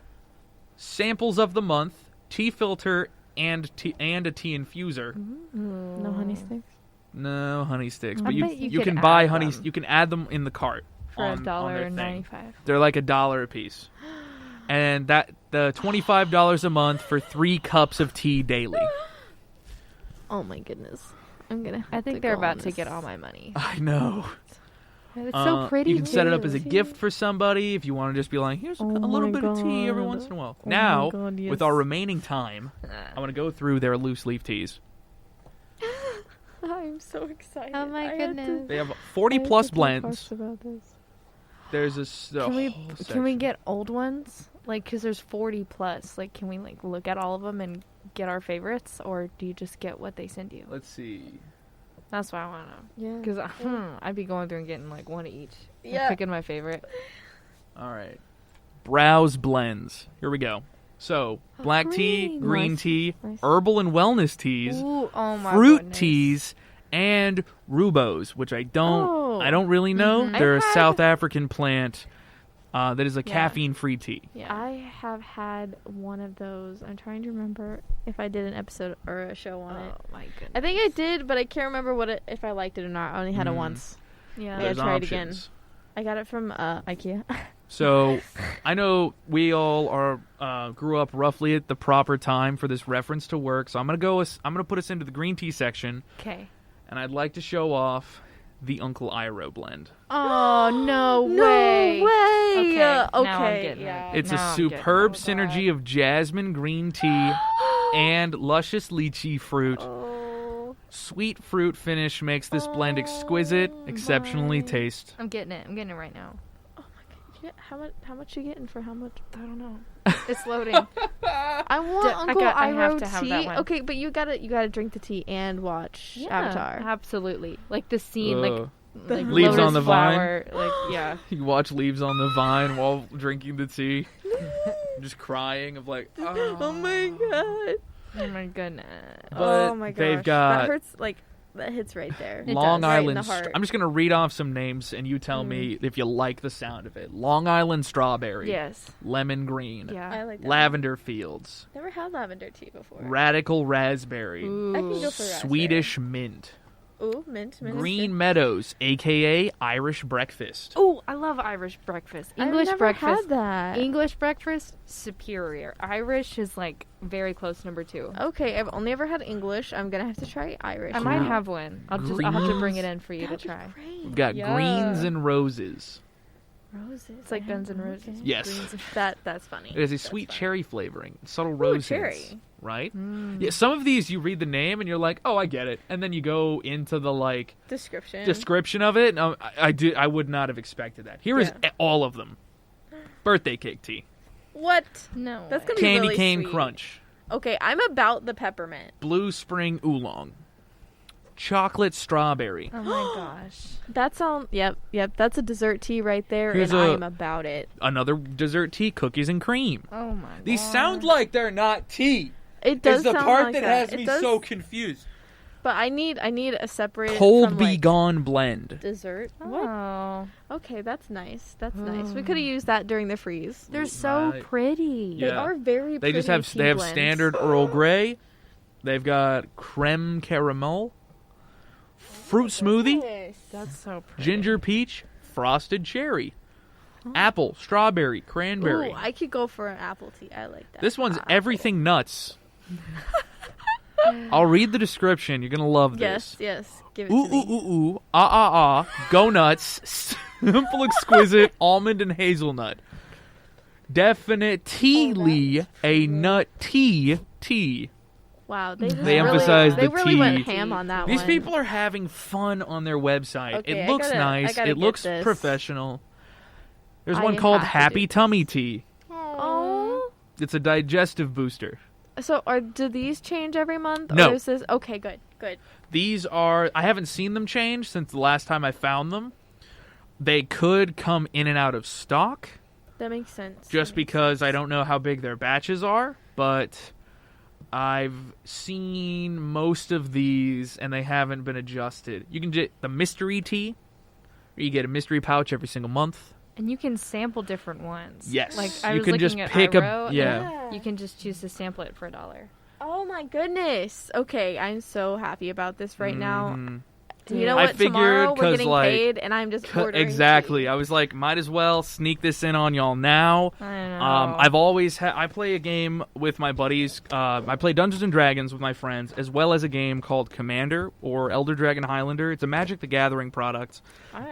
Samples of the month, tea filter, and a tea infuser. No honey sticks. No honey sticks, but you you can can buy add honey. them. You can add them in the cart For on their thing. $1.95. They're like $1 a piece, and the $25 a month for 3 cups of tea daily. Oh my goodness! I think they're about to get all my money. I know. It's so pretty. You can set it up as a gift for somebody if you want to just be like, here's a little bit of tea every once in a while. Now, with our remaining time, I want to go through their loose leaf teas. I'm so excited. Oh my goodness. They have 40 plus blends. About this. There's Can we get old ones? Like, because there's 40 plus. Like, can we like look at all of them and get our favorites, or do you just get what they send you? Let's see. That's what I want to know. Yeah. Because I'd be going through and getting like one of each. Yeah. Picking my favorite. All right. Browse blends. Here we go. So, black tea, green tea, herbal and wellness teas, Ooh, oh my fruit goodness. teas, and rubos, which I don't really know. Mm-hmm. They're a South African plant that is a caffeine-free tea. Yeah. I have had one of those. I'm trying to remember if I did an episode or a show on it. Oh my goodness. I think I did, but I can't remember if I liked it or not. I only had it once. Yeah. I gotta There's try options. it again. I got it from IKEA. So, I know we all grew up roughly at the proper time for this reference to work. So I'm gonna put us into the green tea section. Okay. And I'd like to show off the Uncle Iroh blend. Oh no way! Okay. Now I'm Okay. getting Yeah. It's Now a I'm superb getting synergy of jasmine green tea and luscious lychee fruit. Oh. Sweet fruit finish makes this blend exquisite, exceptionally taste. I'm getting it. I'm getting it right now. How much you getting for how much? I don't know. It's loading. I want Uncle I have Iroh to have tea. that one. Okay, but you gotta drink the tea and watch Avatar. Absolutely. Like the scene, like Leaves lotus on the vine. flower, like yeah. You watch Leaves on the Vine while drinking the tea. Just crying of like, Oh my god. Oh my goodness. But oh my gosh. they've got that hurts like that hits right there. Long Right in Island. the heart. I'm just gonna read off some names, and you tell me if you like the sound of it. Long Island strawberry. Yes. Lemon green. Yeah. I like that. Lavender fields. Never had lavender tea before. Radical raspberry. Ooh. I can go for raspberry. Swedish mint. Ooh, mint. Green Meadows, a.k.a. Irish breakfast. Oh, I love Irish breakfast. English I've never breakfast. had that. English breakfast, superior. Irish is like very close number 2. Okay, I've only ever had English. I'm gonna have to try Irish. I might have one. I'll have to bring it in for you to try. We've got greens and roses. Roses. It's like Guns N' Roses. Yes. That's funny. It has a sweet cherry flavoring, subtle rose hints, right? Yeah, some of these you read the name and you're like, oh, I get it, and then you go into the like description of it. And I would not have expected that. Here is all of them. Birthday cake tea. What? No. That's gonna be Candy really cane sweet. crunch. Okay, I'm about the peppermint. Blue spring oolong. Chocolate strawberry. Oh my gosh. That sounds. Yep. That's a dessert tea right there, and I'm about it. Another dessert tea, cookies and cream. Oh my god. These sound like they're not tea. It does. It's the sound part like that has me so confused. But I need a separate Cold from, Be Gone blend. Dessert. Oh. Okay, that's nice. That's nice. We could have used that during the freeze. They're so pretty. Yeah. They are very They pretty. just have blends. standard Earl Grey. They've got creme caramel, fruit smoothie, Yes. That's so pretty. ginger peach, frosted cherry, apple, strawberry, cranberry. Ooh, I could go for an apple tea. I like that. This one's everything nuts. I'll read the description. You're gonna love this. Yes. Give it Ooh, to me. ooh, go nuts, simple, exquisite, almond and hazelnut. Definitely a nut tea. Wow, they emphasize they the really tea. went ham on that These one. people are having fun on their website. Okay, It looks I nice. gotta It looks get this. professional. There's I one called have to Happy do Tummy Tea. Oh. It's a digestive booster. So do these change every month? No. Or is this okay? Good. These are, I haven't seen them change since the last time I found them. They could come in and out of stock. That makes sense. Just because I don't know how big their batches are, but I've seen most of these and they haven't been adjusted. You can get the mystery tea, or you get a mystery pouch every single month. And you can sample different ones. Yes. Like I You was can looking just at pick Iroh, yeah. You can just choose to sample it for $1. Oh my goodness. Okay, I'm so happy about this right now. Mhm. You know I what? figured Tomorrow we're 'cause, getting like, paid, and I'm just ordering. Exactly. tea. I was like, might as well sneak this in on y'all now. I know. I've always I play a game with my buddies. I play Dungeons and Dragons with my friends, as well as a game called Commander or Elder Dragon Highlander. It's a Magic the Gathering product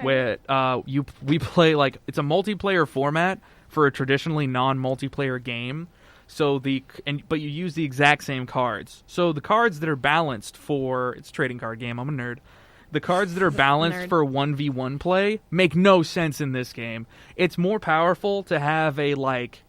where we play like it's a multiplayer format for a traditionally non-multiplayer game. So but you use the exact same cards. So the cards that are balanced for it's a trading card game. I'm a nerd. The cards that are balanced for 1v1 play make no sense in this game. It's more powerful to have a like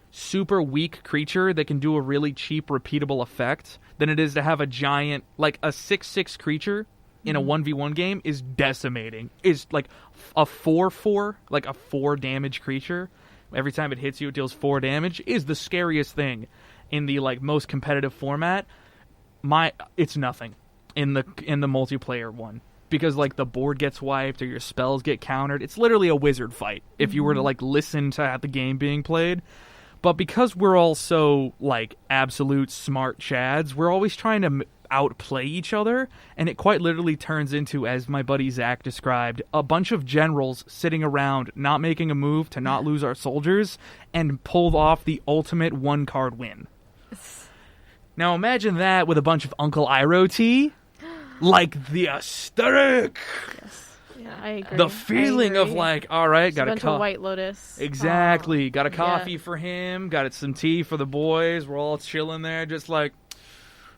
super weak creature that can do a really cheap repeatable effect than it is to have a giant like a 6/6 creature in a 1v1 game is decimating. Is like a 4/4, like a 4 damage creature. Every time it hits you, it deals 4 damage. Is the scariest thing in the like most competitive format. It's nothing in the multiplayer one because like the board gets wiped or your spells get countered. It's literally a wizard fight if you were to like listen to the game being played. But because we're all so like absolute smart chads, we're always trying to outplay each other, and it quite literally turns into, as my buddy Zach described, a bunch of generals sitting around not making a move to not lose our soldiers and pull off the ultimate one-card win. Now imagine that with a bunch of Uncle Iroh tea. Like the aesthetic. Yes. Yeah, I agree. The feeling of like, all right, got a cup. White Lotus. Exactly. Got a coffee for him. Got some tea for the boys. We're all chilling there, just like,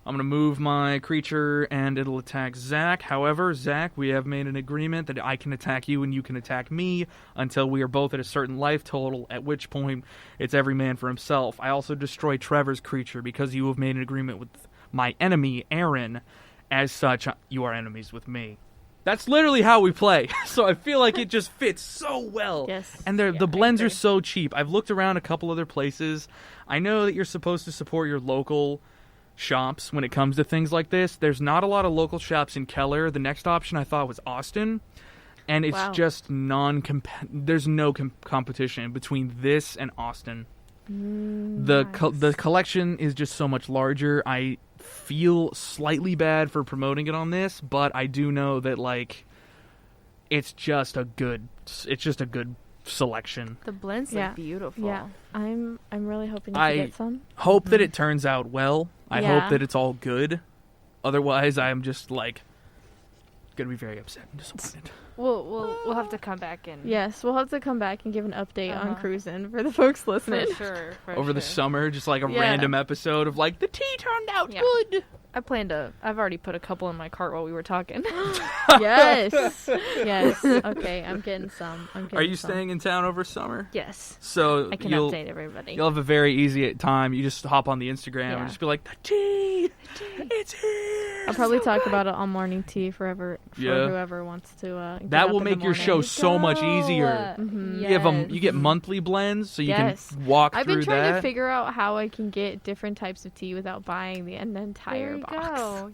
I'm going to move my creature and it'll attack Zach. However, Zach, we have made an agreement that I can attack you and you can attack me until we are both at a certain life total, at which point it's every man for himself. I also destroy Trevor's creature because you have made an agreement with my enemy, Aaron. As such, you are enemies with me. That's literally how we play. So I feel like it just fits so well. Yes. And the blends are so cheap. I've looked around a couple other places. I know that you're supposed to support your local shops when it comes to things like this. There's not a lot of local shops in Keller. The next option I thought was Austin. And it's just there's no competition between this and Austin. The collection is just so much larger. feel slightly bad for promoting it on this, but I do know that like it's just a good selection. The blends look beautiful. Yeah, I'm really hoping to get some. Hope that it turns out well. I hope that it's all good. Otherwise, I'm just like gonna be very upset and disappointed. We'll have to come back and we'll have to come back and give an update on Cruisin' for the folks listening. For sure. Over the summer, just like a random episode of like the tea turned out good. I've already put a couple in my cart while we were talking. Yes. Okay, I'm getting some. Are you staying in town over summer? Yes. So I can update everybody. You'll have a very easy time. You just hop on the Instagram and just be like, the tea, it's here. I'll probably talk about it on morning tea for whoever wants to. That will make your show so much easier. Mm-hmm. You get monthly blends, so you can walk through that. I've been trying to figure out how I can get different types of tea without buying an entire box.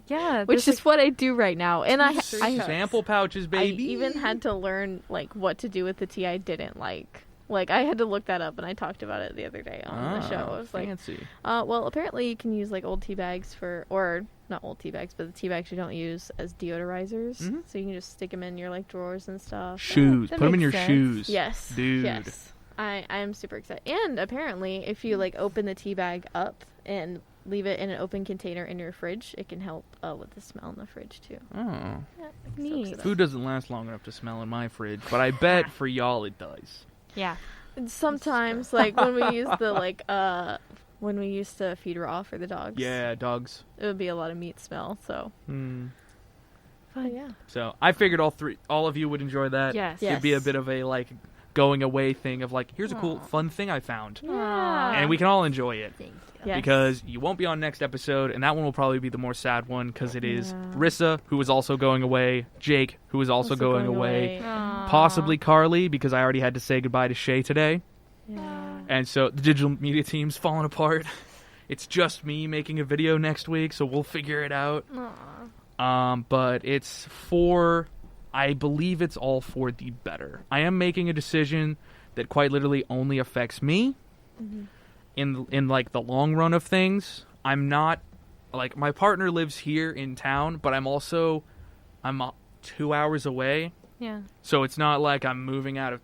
Yeah, which is what I do right now, and I sample pouches, baby. I even had to learn like what to do with the tea I didn't like. Like I had to look that up, and I talked about it the other day on the show. I was fancy. Well, apparently you can use like old tea bags or not old tea bags, but the tea bags you don't use as deodorizers. Mm-hmm. So you can just stick them in your like drawers and stuff. Shoes, put them in your shoes. Yes, dude. Yes, I am super excited. And apparently, if you like open the tea bag up and leave it in an open container in your fridge, it can help with the smell in the fridge too. Oh, neat. Food doesn't last long enough to smell in my fridge, but I bet for y'all it does. Yeah. Sometimes, like when we use the when we used to feed raw for the dogs. Yeah, dogs. It would be a lot of meat smell. So. But yeah. So I figured all of you would enjoy that. Yes. It'd be a bit of a like going away thing of like, here's a cool fun thing I found. Yeah. And we can all enjoy it. Thank you. Yes. Because you won't be on next episode, and that one will probably be the more sad one because it is Rissa, who is also going away, Jake, who is also going away, possibly Carly, because I already had to say goodbye to Shay today. Yeah. And so the digital media team's falling apart. It's just me making a video next week, so we'll figure it out. But it's I believe it's all for the better. I am making a decision that quite literally only affects me. Mm-hmm. In like the long run of things. I'm not like my partner lives here in town, but I'm 2 hours away. Yeah. So it's not like I'm moving out of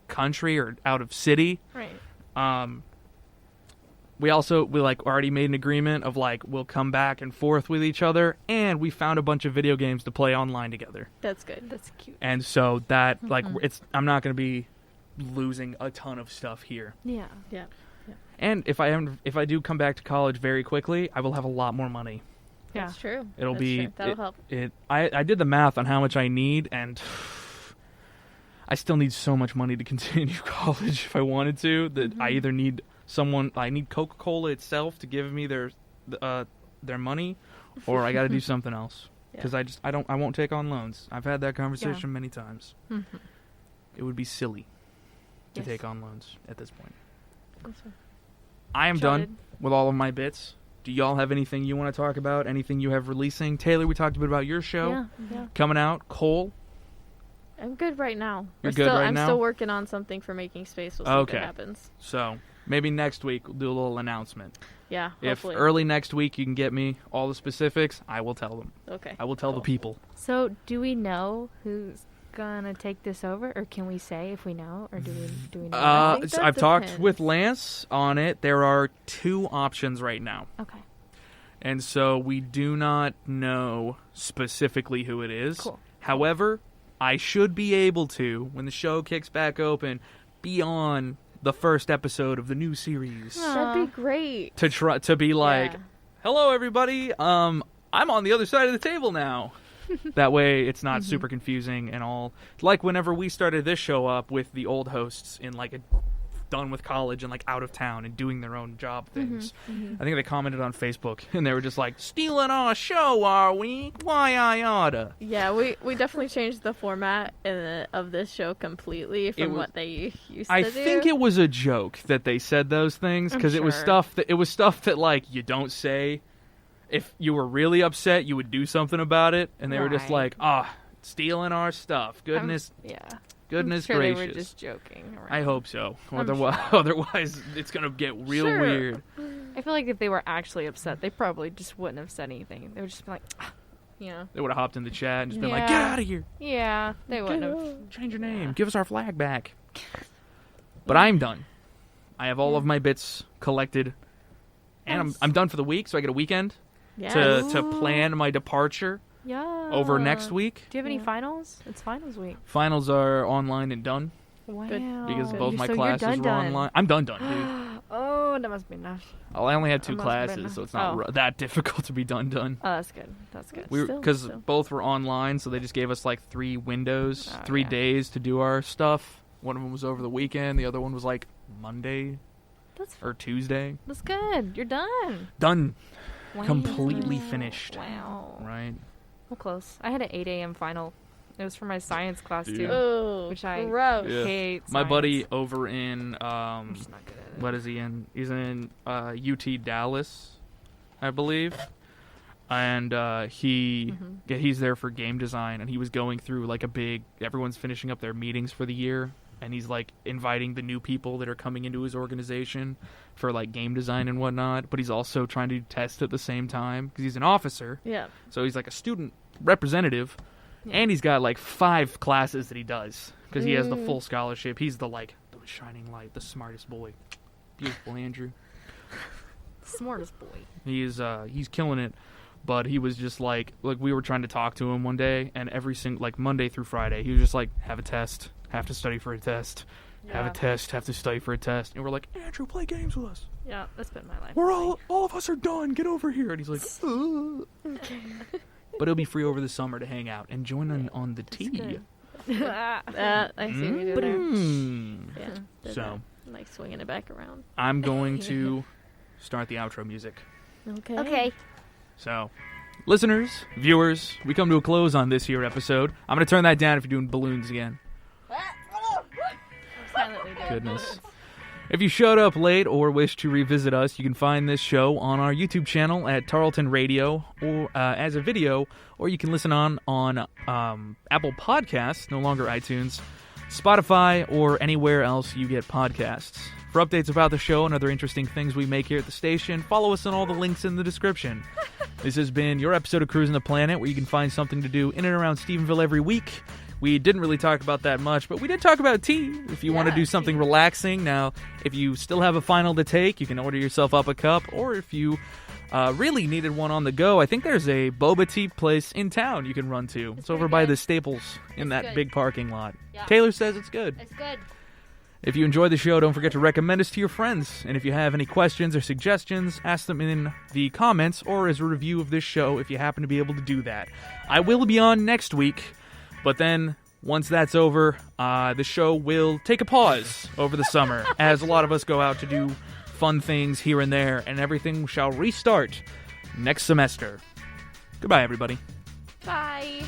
country or out of city. Right. We already made an agreement of like we'll come back and forth with each other, and we found a bunch of video games to play online together. That's good. That's cute. And so that I'm not going to be losing a ton of stuff here. Yeah. Yeah. And if I do come back to college very quickly, I will have a lot more money. Yeah. That's true. That'll help. I did the math on how much I need, and I still need so much money to continue college if I wanted to. That I either need Coca-Cola itself to give me their money, or I got to do something else because I won't take on loans. I've had that conversation many times. Mm-hmm. It would be silly to take on loans at this point. I am done with all of my bits. Do y'all have anything you want to talk about? Anything you have releasing? Taylor, we talked a bit about your show coming out. Cole? I'm good right now. You're good right now? I'm still working on something for Making Space. We'll see what happens. So, maybe next week we'll do a little announcement. Yeah, hopefully. If early next week you can get me all the specifics, I will tell them. Okay. I will tell the people. So, do we know who's gonna take this over, or can we say if we know, or do we know? I've talked with Lance on it. There are 2 options right now. Okay. And so we do not know specifically who it is. Cool. However, I should be able to, when the show kicks back open, be on the first episode of the new series. That'd be great. To be like, hello everybody, I'm on the other side of the table now. That way it's not super confusing and all. Like whenever we started this show up with the old hosts in like done with college and like out of town and doing their own job things. I think they commented on Facebook and they were just like, stealing our show, are we? Why I oughta. Yeah, we definitely changed the format of this show completely from what they used to do. I think it was a joke that they said those things because it was stuff that like you don't say. If you were really upset, you would do something about it, and they were just like, stealing our stuff. Goodness gracious. They were just joking. I hope so. Otherwise, it's going to get real weird. I feel like if they were actually upset, they probably just wouldn't have said anything. They would just be like, They would have hopped in the chat and just been like, get out of here. Yeah, they wouldn't have. Change your name. Give us our flag back. But I'm done. I have all of my bits collected. And I'm done for the week, so I get a weekend to plan my departure over next week. Do you have any finals? It's finals week. Finals are online and done. Wow. Because both my classes were online. I'm done, dude. Oh, that must be enough. I only had 2 classes, so it's not that difficult to be done. Oh, that's good. That's good. Because both were online, so they just gave us like 3 windows, 3 days to do our stuff. One of them was over the weekend. The other one was like Monday or Tuesday. That's good. You're done. Done. Wow. Completely finished. Wow. Right. Well, close. I had an 8 a.m. final. It was for my science class, Dude. too. Which I hate. My science. buddy over in, I'm just not good at it. what is he in? He's in UT Dallas, I believe. And he's there for game design, and he was going through like everyone's finishing up their meetings for the year, and he's like inviting the new people that are coming into his organization for like game design and whatnot, but he's also trying to test at the same time because he's an officer. Yeah. So he's like a student representative, and he's got like 5 classes that he does because he has the full scholarship. He's the shining light, the smartest boy. Beautiful Andrew. Smartest boy. He's killing it. But he was just like we were trying to talk to him one day, and every single, like Monday through Friday, he was just like, have a test, have to study for a test, have a test, have to study for a test. And we're like, Andrew, play games with us. Yeah, that's been my life. We're all of us are done. Get over here. And he's like, Okay. But it'll be free over the summer to hang out and join on the tea. I see what you do there. Yeah. So, like swinging it back around. I'm going to start the outro music. Okay. So, listeners, viewers, we come to a close on this here episode. I'm going to turn that down if you're doing balloons again. Goodness. If you showed up late or wish to revisit us, you can find this show on our YouTube channel at Tarleton Radio or as a video, or you can listen on Apple Podcasts, no longer iTunes, Spotify, or anywhere else you get podcasts. For updates about the show and other interesting things we make here at the station, follow us on all the links in the description. This has been your episode of Cruisin the Planet, where you can find something to do in and around Stephenville every week. We didn't really talk about that much, but we did talk about tea. If you want to do something relaxing. Now, if you still have a final to take, you can order yourself up a cup, or if you really needed one on the go, I think there's a boba tea place in town you can run to. It's over by the Staples in that big parking lot. Yeah. Taylor says it's good. It's good. If you enjoyed the show, don't forget to recommend us to your friends. And if you have any questions or suggestions, ask them in the comments or as a review of this show if you happen to be able to do that. I will be on next week, but then once that's over, the show will take a pause over the summer as a lot of us go out to do fun things here and there, and everything shall restart next semester. Goodbye, everybody. Bye.